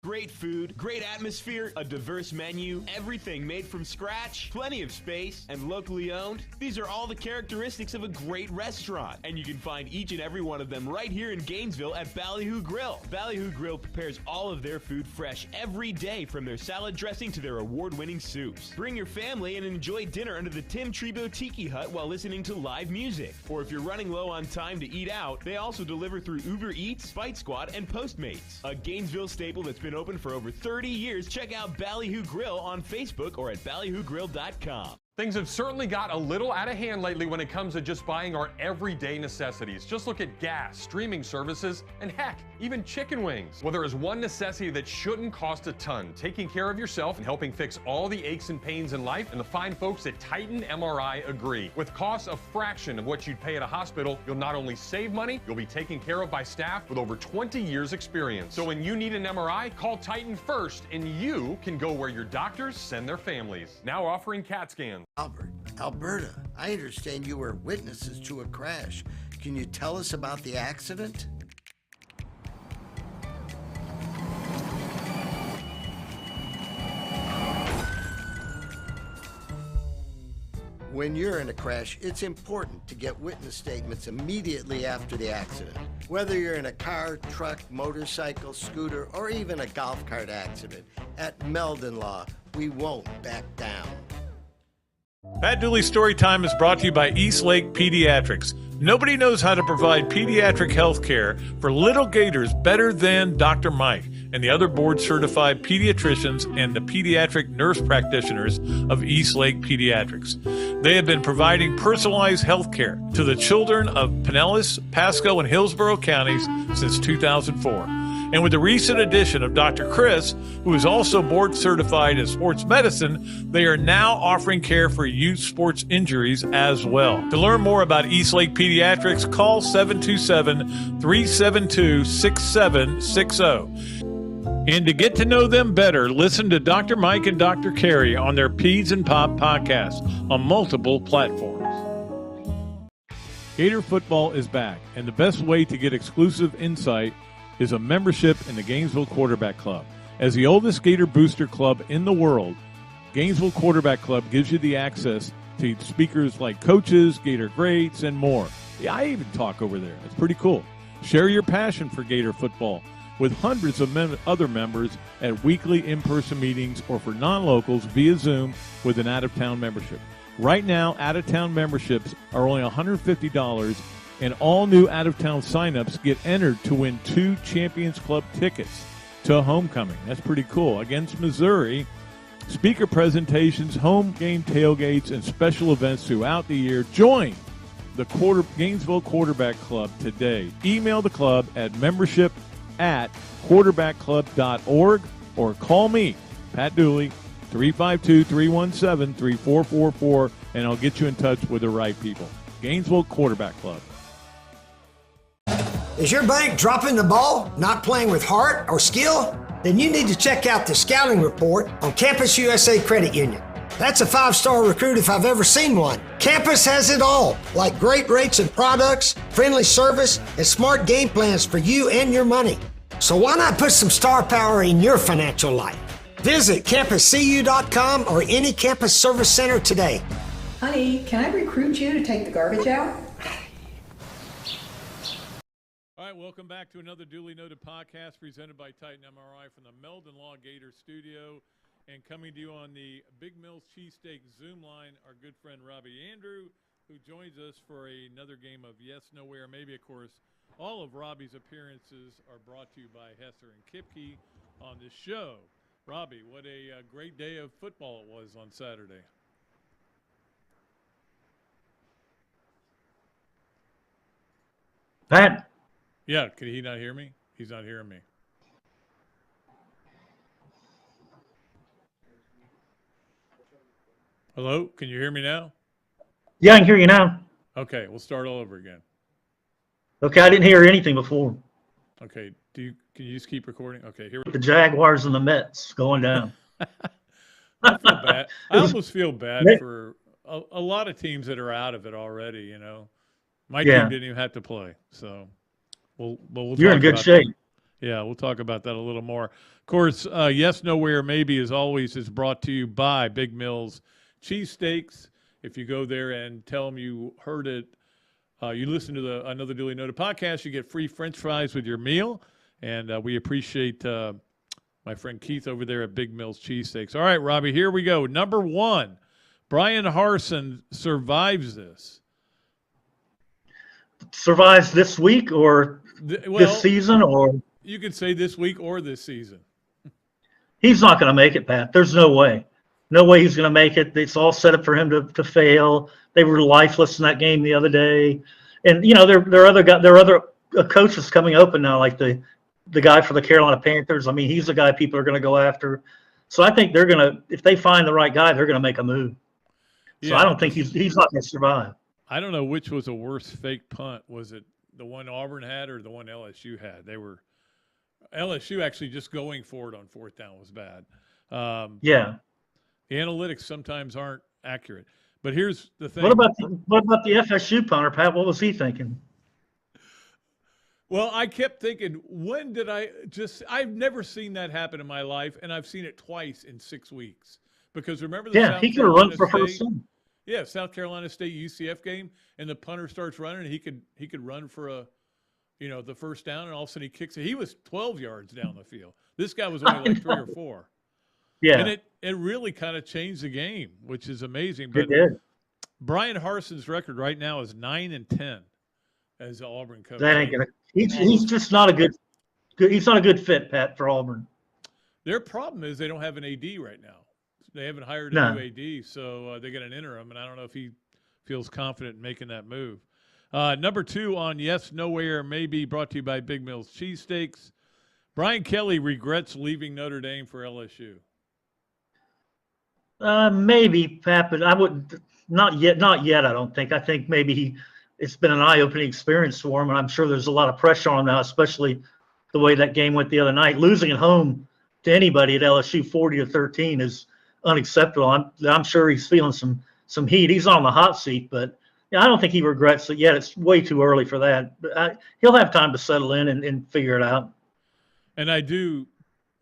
Great food, great atmosphere, a diverse menu, everything made from scratch, plenty of space, and locally owned. These are all the characteristics of a great restaurant, and you can find each and every one of them right here in Gainesville at Ballyhoo Grill. Ballyhoo Grill prepares all of their food fresh every day, from their salad dressing to their award-winning soups. Bring your family and enjoy dinner under the Tim Trebo Tiki Hut while listening to live music. Or if you're running low on time to eat out, they also deliver through Uber Eats, Bite Squad, and Postmates. A Gainesville staple that's been open for over 30 years. Check out Ballyhoo Grill on Facebook or at ballyhoogrill.com. Things have certainly got a little out of hand lately when it comes to just buying our everyday necessities. Just look at gas, streaming services, and heck, even chicken wings. Well, there is one necessity that shouldn't cost a ton: taking care of yourself and helping fix all the aches and pains in life. And the fine folks at Titan MRI agree. With costs a fraction of what you'd pay at a hospital, you'll not only save money, you'll be taken care of by staff with over 20 years experience. So when you need an MRI, call Titan first, and you can go where your doctors send their families. Now offering CAT scans. Albert, Alberta, I understand you were witnesses to a crash. Can you tell us about the accident? When you're in a crash, it's important to get witness statements immediately after the accident. Whether you're in a car, truck, motorcycle, scooter, or even a golf cart accident, at Meldon Law, we won't back down. Pat Dooley's Storytime is brought to you by Eastlake Pediatrics. Nobody knows how to provide pediatric health care for little Gators better than Dr. Mike and the other board-certified pediatricians and the pediatric nurse practitioners of Eastlake Pediatrics. They have been providing personalized health care to the children of Pinellas, Pasco, and Hillsborough counties since 2004. And with the recent addition of Dr. Chris, who is also board certified in sports medicine, they are now offering care for youth sports injuries as well. To learn more about Eastlake Pediatrics, call 727-372-6760. And to get to know them better, listen to Dr. Mike and Dr. Carey on their Peds and Pop podcast on multiple platforms. Gator football is back, and the best way to get exclusive insight is a membership in the Gainesville Quarterback Club. As the oldest Gator booster club in the world, Gainesville Quarterback Club gives you the access to speakers like coaches, Gator greats, and more. Yeah, I even talk over there. It's pretty cool. Share your passion for Gator football with hundreds of other members at weekly in-person meetings or for non-locals via Zoom with an out-of-town membership. Right now, out-of-town memberships are only $150, and all new out-of-town signups get entered to win 2 Champions Club tickets to homecoming. That's pretty cool. Against Missouri, speaker presentations, home game tailgates, and special events throughout the year. Join the Gainesville Quarterback Club today. Email the club at membership@quarterbackclub.org or call me, Pat Dooley, 352-317-3444, and I'll get you in touch with the right people. Gainesville Quarterback Club. Is your bank dropping the ball, not playing with heart or skill? Then you need to check out the scouting report on Campus USA Credit Union. That's a 5-star recruit if I've ever seen one. Campus has it all, like great rates and products, friendly service, and smart game plans for you and your money. So why not put some star power in your financial life? Visit campuscu.com or any campus service center today. Honey, can I recruit you to take the garbage out? All right, welcome back to another Duly Noted Podcast presented by Titan MRI from the Meldon Law Gator Studio. And coming to you on the Big Mills Cheesesteak Zoom line, our good friend Robbie Andrew, who joins us for another game of Yes, Nowhere, Maybe. Of course, all of Robbie's appearances are brought to you by Hesser and Kipke on this show. Robbie, what a great day of football it was on Saturday. Pat? Yeah, could he not hear me? He's not hearing me. Hello? Can you hear me now? Yeah, I can hear you now. Okay, we'll start all over again. Okay, I didn't hear anything before. Okay, can you just keep recording? Okay, here we The Jaguars and the Mets going down. I feel bad. I almost feel bad for a lot of teams that are out of it already, you know. My team didn't even have to play, so we'll You're talk in good about shape. that. Yeah, we'll talk about that a little more. Of course, Yes, Nowhere, Maybe, as always, is brought to you by Big Mills Cheesesteaks. If you go there and tell them you heard it, you listen to the Another Dooley Noted Podcast, you get free French fries with your meal. And we appreciate my friend Keith over there at Big Mills Cheesesteaks. All right, Robbie, here we go. Number 1, Brian Harsin survives this. Survives this week or this season? Or you could say this week or this season. He's not going to make it, Pat. There's no way. No way he's going to make it. It's all set up for him to fail. They were lifeless in that game the other day. And, you know, there are other coaches coming open now, like the guy for the Carolina Panthers. I mean, he's the guy people are going to go after. So I think they're going to, if they find the right guy, they're going to make a move. So I don't think he's not going to survive. I don't know which was a worse fake punt. Was it the one Auburn had or the one LSU had? LSU actually just going for it on 4th down was bad. The analytics sometimes aren't accurate. But here's the thing. What about the FSU punter, Pat? What was he thinking? Well, I kept thinking, I've never seen that happen in my life, and I've seen it twice in 6 weeks. Because remember he could have run for first down. Yeah, South Carolina State UCF game, and the punter starts running, and he could run for the first down, and all of a sudden he kicks it. He was 12 yards down the field. This guy was only like 3 or 4. Yeah. And it really kind of changed the game, which is amazing. But it did. Brian Harsin's record right now is 9-10 as an Auburn coach. That ain't gonna. He's just not a good. He's not a good fit, Pat, for Auburn. Their problem is they don't have an AD right now. They haven't hired a new AD, so they get an interim, and I don't know if he feels confident in making that move. Number 2 on Yes, Nowhere, Maybe, brought to you by Big Mills Cheesesteaks. Brian Kelly regrets leaving Notre Dame for LSU. Maybe, Pat, but I would not yet. I don't think. I think maybe it's been an eye-opening experience for him, and I'm sure there's a lot of pressure on him now, especially the way that game went the other night. Losing at home to anybody at LSU 40-13 is unacceptable. I'm sure he's feeling some heat. He's on the hot seat, but I don't think he regrets it yet. It's way too early for that. But he'll have time to settle in and figure it out. And I do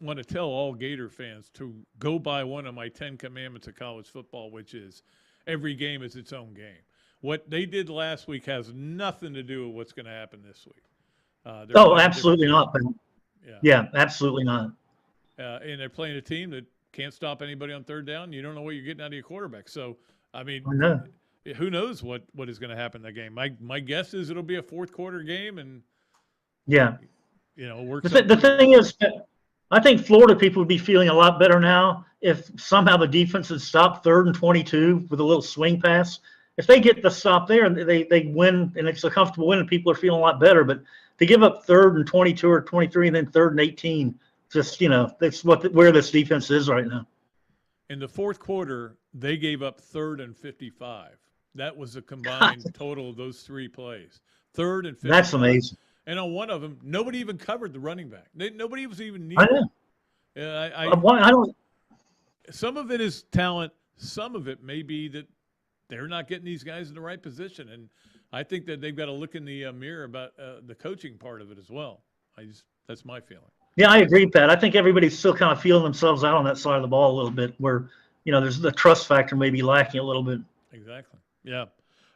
want to tell all Gator fans to go by one of my 10 commandments of college football, which is every game is its own game. What they did last week has nothing to do with what's going to happen this week. Absolutely not. Yeah, absolutely not. And they're playing a team that can't stop anybody on 3rd down. You don't know what you're getting out of your quarterback. So, I mean, who knows what is going to happen in that game? My guess is it'll be a 4th quarter game, and works. The thing is, I think Florida people would be feeling a lot better now if somehow the defense had stopped 3rd and 22 with a little swing pass. If they get the stop there and they win, and it's a comfortable win, and people are feeling a lot better. But to give up 3rd and 22 or 23 and then 3rd and 18, just that's where this defense is right now. In the fourth quarter, they gave up 3rd and 55. That was the combined total of those 3 plays. 3rd and 55. That's amazing. And on one of them, nobody even covered the running back. Nobody was even near. I know. I don't. Some of it is talent. Some of it may be that they're not getting these guys in the right position. And I think that they've got to look in the mirror about the coaching part of it as well. That's my feeling. Yeah, I agree, Pat. I think everybody's still kind of feeling themselves out on that side of the ball a little bit where, there's the trust factor maybe lacking a little bit. Exactly. Yeah.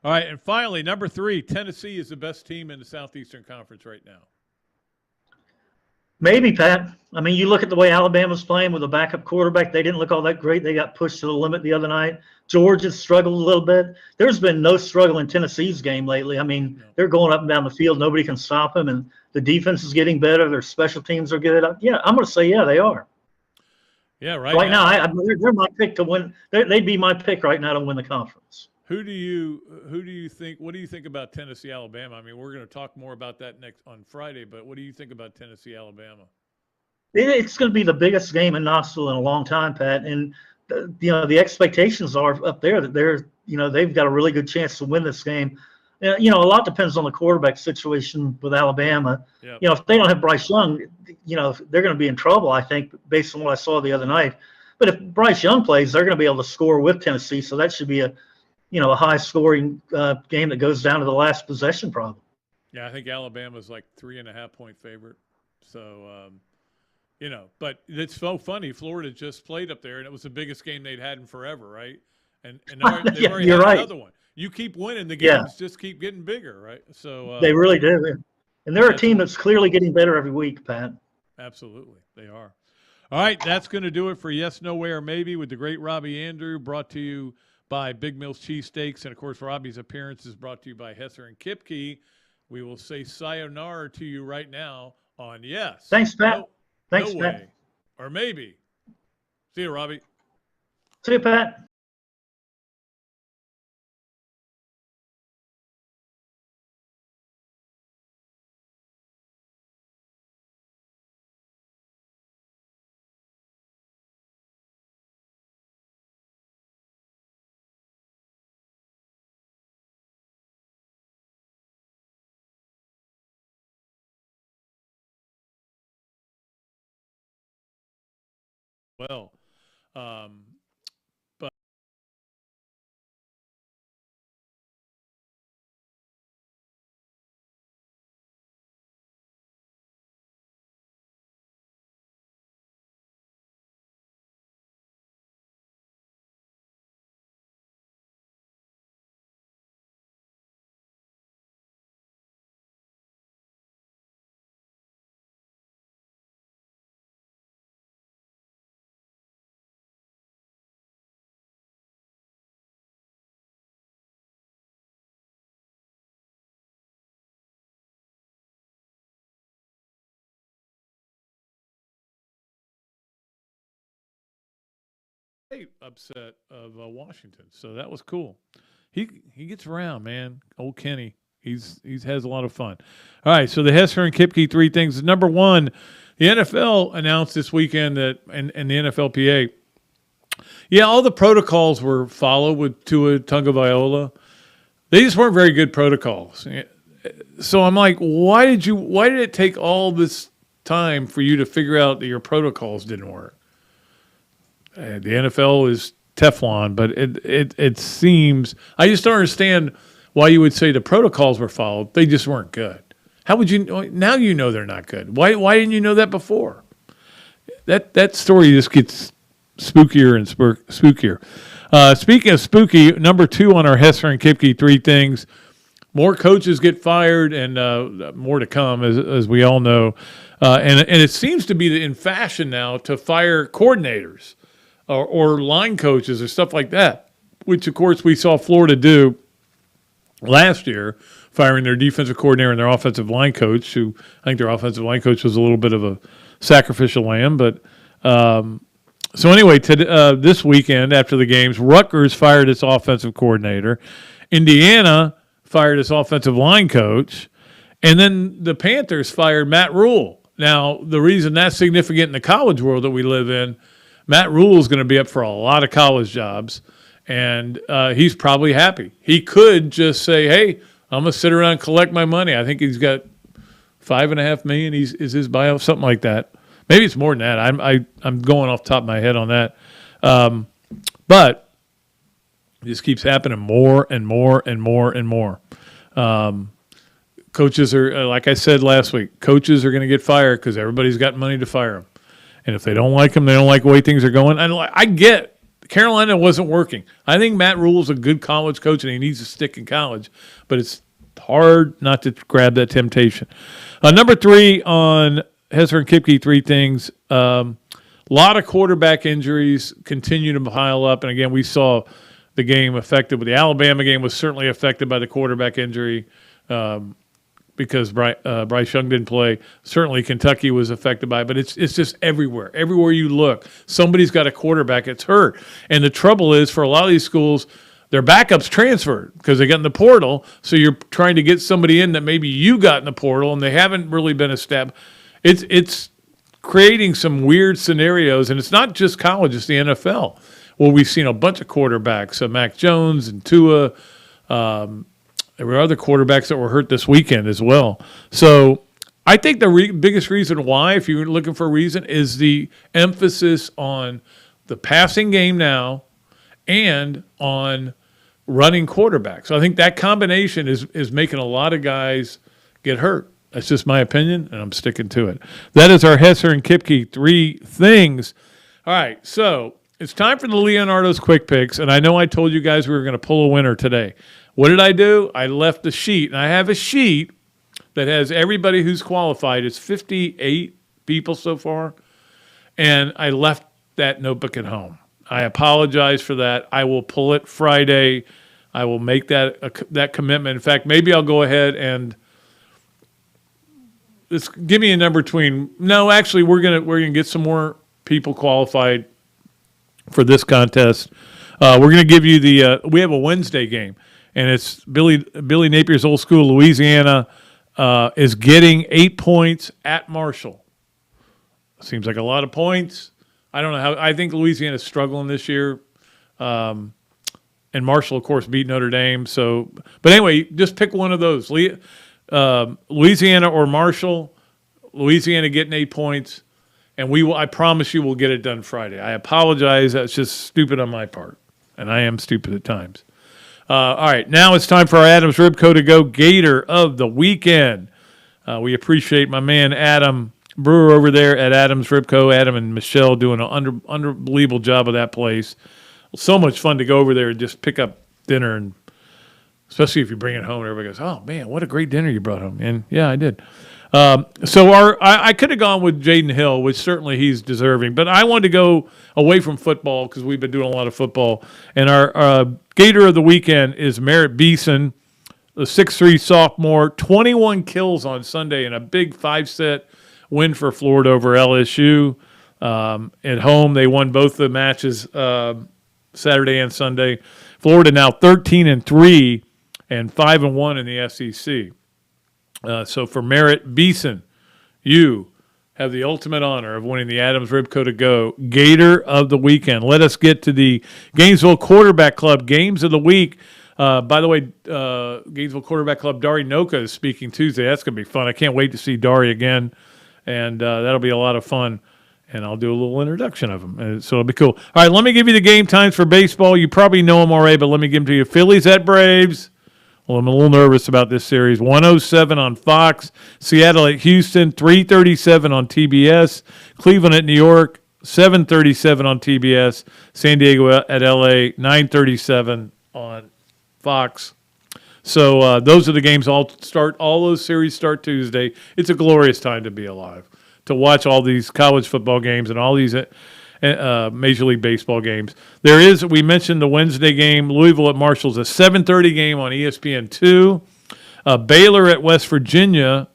All right. And finally, number 3, Tennessee is the best team in the Southeastern Conference right now. Maybe, Pat. I mean, you look at the way Alabama's playing with a backup quarterback. They didn't look all that great. They got pushed to the limit the other night. Georgia's struggled a little bit. There's been no struggle in Tennessee's game lately. I mean, they're going up and down the field. Nobody can stop them, and the defense is getting better. Their special teams are good. Yeah, I'm going to say, yeah, they are. Yeah, right. Right now, they're my pick to win. They'd be my pick right now to win the conference. Who do you think? What do you think about Tennessee, Alabama? I mean, we're going to talk more about that next on Friday. But what do you think about Tennessee, Alabama? It's going to be the biggest game in Knoxville in a long time, Pat. And the expectations are up there that they've got a really good chance to win this game. A lot depends on the quarterback situation with Alabama. Yep. If they don't have Bryce Young, they're going to be in trouble, I think, based on what I saw the other night. But if Bryce Young plays, they're going to be able to score with Tennessee. So that should be a high-scoring game that goes down to the last possession problem. Yeah, I think Alabama's like 3.5-point favorite. So, but it's so funny. Florida just played up there, and it was the biggest game they'd had in forever, right? And they've already had right. another one. You keep winning, the games just keep getting bigger, right? So they really do. And they're a team that's clearly getting better every week, Pat. Absolutely, they are. All right, that's going to do it for Yes, No Way, or Maybe with the great Robbie Andrew, brought to you by Big Mills Cheesesteaks. And, of course, Robbie's appearance is brought to you by Hesser and Kipke. We will say sayonara to you right now on Yes. Thanks, Pat. No Way, or Maybe. See you, Robbie. See you, Pat. Well, but upset of Washington, so that was cool. He gets around, man. Old Kenny, he has a lot of fun. All right, so the Hesser and Kipke 3 things. Number 1, the NFL announced this weekend that and the NFLPA, all the protocols were followed with Tua Tagovailoa. They just weren't very good protocols. So I'm like, why did it take all this time for you to figure out that your protocols didn't work? The NFL is Teflon, but it seems – I just don't understand why you would say the protocols were followed. They just weren't good. How would you – now you know they're not good. Why didn't you know that before? That story just gets spookier and spookier. Speaking of spooky, number 2 on our Hesser and Kipke 3 things, more coaches get fired and more to come, as we all know. And it seems to be in fashion now to fire coordinators. Or line coaches or stuff like that, which, of course, we saw Florida do last year, firing their defensive coordinator and their offensive line coach, who I think their offensive line coach was a little bit of a sacrificial lamb. But so anyway, this weekend after the games, Rutgers fired its offensive coordinator. Indiana fired its offensive line coach. And then the Panthers fired Matt Rule. Now, the reason that's significant in the college world that we live in, Matt Rule is going to be up for a lot of college jobs, and he's probably happy. He could just say, hey, I'm going to sit around and collect my money. I think he's got $5.5 million is his buyout, something like that. Maybe it's more than that. I'm going off the top of my head on that. But it just keeps happening more and more and more and more. Coaches are, like I said last week, coaches are going to get fired because everybody's got money to fire them. And if they don't like them, they don't like the way things are going. I get Carolina wasn't working. I think Matt Rule's a good college coach and he needs to stick in college. But it's hard not to grab that temptation. Number 3 on Hesser and Kipke, 3 things. A lot of quarterback injuries continue to pile up. And, again, we saw the game affected. The Alabama game was certainly affected by the quarterback injury because Bryce Young didn't play. Certainly Kentucky was affected by it. But it's just everywhere. Everywhere you look, somebody's got a quarterback that's hurt. And the trouble is for a lot of these schools, their backups transferred because they got in the portal. So you're trying to get somebody in that maybe you got in the portal and they haven't really been established. It's creating some weird scenarios, and it's not just college; it's the NFL. Well, we've seen a bunch of quarterbacks, Mac Jones and Tua. There were other quarterbacks that were hurt this weekend as well. So I think the biggest reason why, if you're looking for a reason, is the emphasis on the passing game now and on running quarterbacks. So I think that combination is making a lot of guys get hurt. That's just my opinion, and I'm sticking to it. That is our Hesser and Kipke 3 things. All right, so it's time for the Leonardo's Quick Picks, and I know I told you guys we were going to pull a winner today. What did I do? I left a sheet, and I have a sheet that has everybody who's qualified. It's 58 people so far, and I left that notebook at home. I apologize for that. I will pull it Friday. I will make that commitment. In fact, maybe I'll go ahead and give me a number between. No, actually, we're gonna get some more people qualified for this contest. We're gonna give you we have a Wednesday game, and it's Billy Napier's Old School. Louisiana is getting 8 points at Marshall. Seems like a lot of points. I don't know how. I think Louisiana's struggling this year. And Marshall, of course, beat Notre Dame. So, but anyway, just pick one of those. Louisiana or Marshall. Louisiana getting 8 points, and I promise you we'll get it done Friday. I apologize. That's just stupid on my part, and I am stupid at times. All right, now it's time for our Adams Ribco to go Gator of the weekend. We appreciate my man Adam Brewer over there at Adams Ribco. Adam and Michelle doing an unbelievable job of that place. So much fun to go over there and just pick up dinner, and especially if you bring it home and everybody goes, oh, man, what a great dinner you brought home. And, yeah, I did. So I could have gone with Jaden Hill, which certainly he's deserving, but I wanted to go away from football because we've been doing a lot of football. And our Gator of the weekend is Merritt Beeson, the 6'3 sophomore, 21 kills on Sunday in a big 5-set win for Florida over LSU. At home, they won both the matches Saturday and Sunday. Florida now 13-3 and 5-1 in the SEC. So for Merritt Beeson, you have the ultimate honor of winning the Adams Ribco to go Gator of the weekend. Let us get to the Gainesville Quarterback Club Games of the Week. By the way, Gainesville Quarterback Club, Dari Noka is speaking Tuesday. That's going to be fun. I can't wait to see Dari again, and that'll be a lot of fun. And I'll do a little introduction of them. So it'll be cool. All right, let me give you the game times for baseball. You probably know them already, but let me give them to you. Phillies at Braves. Well, I'm a little nervous about this series. 1:07 on Fox. Seattle at Houston, 3:37 on TBS. Cleveland at New York, 7:37 on TBS. San Diego at LA, 9:37 on Fox. So those are the games. All those series start Tuesday. It's a glorious time to be alive, to watch all these college football games and all these Major League Baseball games. We mentioned the Wednesday game, Louisville at Marshall's a 7:30 game on ESPN2. Baylor at West Virginia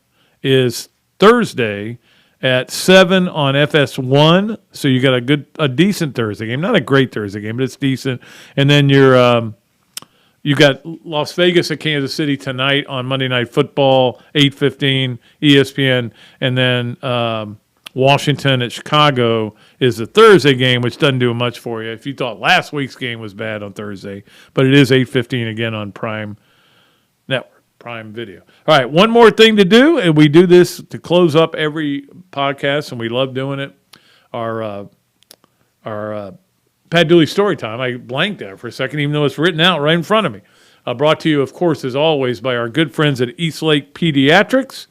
is Thursday at 7 on FS1. So you got a decent Thursday game, not a great Thursday game, but it's decent. And then you got Las Vegas at Kansas City tonight on Monday Night Football, 8:15 ESPN, and then Washington at Chicago is the Thursday game, which doesn't do much for you. If you thought last week's game was bad on Thursday, but it is 8:15 again on Prime Network, Prime Video. All right, one more thing to do, and we do this to close up every podcast, and we love doing it. Our Pat Dooley story time. I blanked there for a second, even though it's written out right in front of me. Brought to you, of course, as always, by our good friends at Eastlake Pediatrics.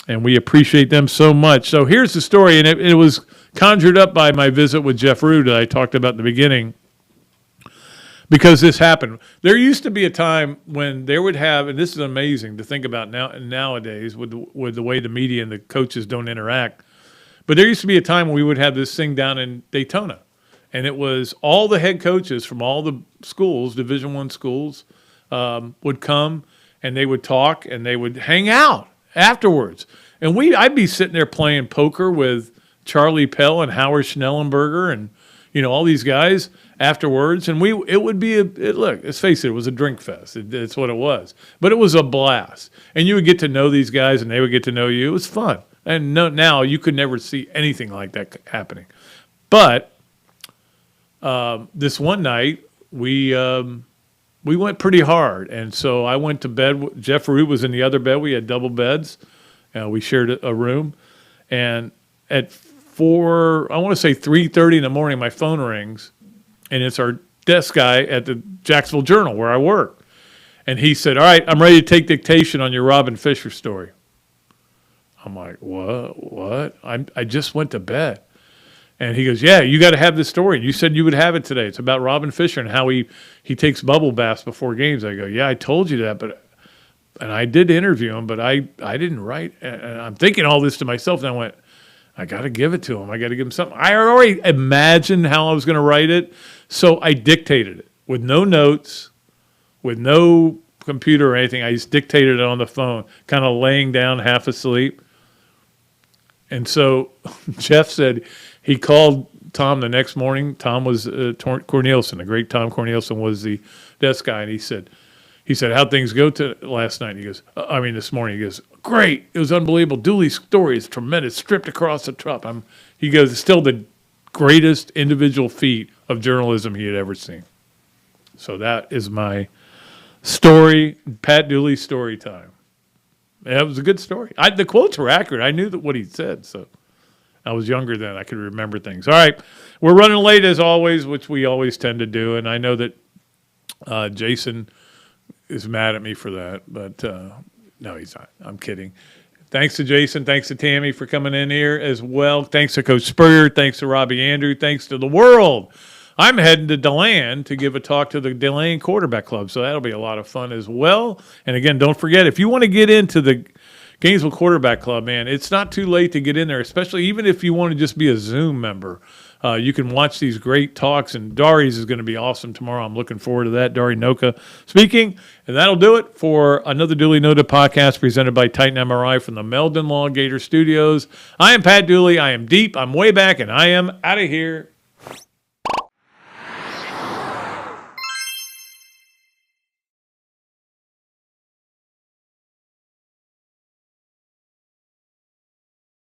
And we appreciate them so much. So here's the story, and it was conjured up by my visit with Jeff Rude that I talked about in the beginning, because this happened. There used to be a time when there would have, and this is amazing to think about nowadays with the way the media and the coaches don't interact, but there used to be a time when we would have this thing down in Daytona, and it was all the head coaches from all the schools, Division I schools, would come, and they would talk, and they would hang out afterwards. And I'd be sitting there playing poker with Charlie Pell and Howard Schnellenberger and, all these guys afterwards. And it would be look, let's face it, it was a drink fest. It's what it was. But it was a blast. And you would get to know these guys and they would get to know you. It was fun. And now you could never see anything like that happening. But this one night, we went pretty hard, and so I went to bed. Jeff Root was in the other bed. We had double beds. We shared a room, and at 3:30 in the morning, my phone rings, and it's our desk guy at the Jacksonville Journal where I work, and he said, "All right, I'm ready to take dictation on your Robin Fisher story." I'm like, "What? I just went to bed." And he goes, "Yeah, you got to have this story. You said you would have it today. It's about Robin Fisher and how he takes bubble baths before games." I go, "Yeah, I told you that, and I did interview him, but I didn't write." And I'm thinking all this to myself, and I went, "I got to give it to him. I got to give him something." I already imagined how I was going to write it, so I dictated it with no notes, with no computer or anything. I just dictated it on the phone, kind of laying down half asleep. And so Jeff said he called Tom the next morning. Tom was Cornelison, the great Tom Cornelison was the desk guy, and he said, "How'd things go last night?" And he goes, this morning. He goes, "Great. It was unbelievable. Dooley's story is tremendous. Stripped across the top." He goes, "It's still the greatest individual feat of journalism he had ever seen." So that is my story, Pat Dooley story time. Yeah, it was a good story. The quotes were accurate. I knew what he said, so I was younger then. I could remember things. All right, we're running late as always, which we always tend to do, and I know that Jason is mad at me for that, but no, he's not. I'm kidding. Thanks to Jason. Thanks to Tammy for coming in here as well. Thanks to Coach Spurrier. Thanks to Robbie Andrew. Thanks to the world. I'm heading to DeLand to give a talk to the DeLand Quarterback Club, so that'll be a lot of fun as well. And again, don't forget, if you want to get into the Gainesville Quarterback Club, man, it's not too late to get in there, especially even if you want to just be a Zoom member. You can watch these great talks, and Dari's is going to be awesome tomorrow. I'm looking forward to that. Dari Noka speaking. And that'll do it for Another Dooley Noted Podcast presented by Titan MRI from the Meldon Law Gator Studios. I am Pat Dooley. I am deep. I'm way back, and I am out of here.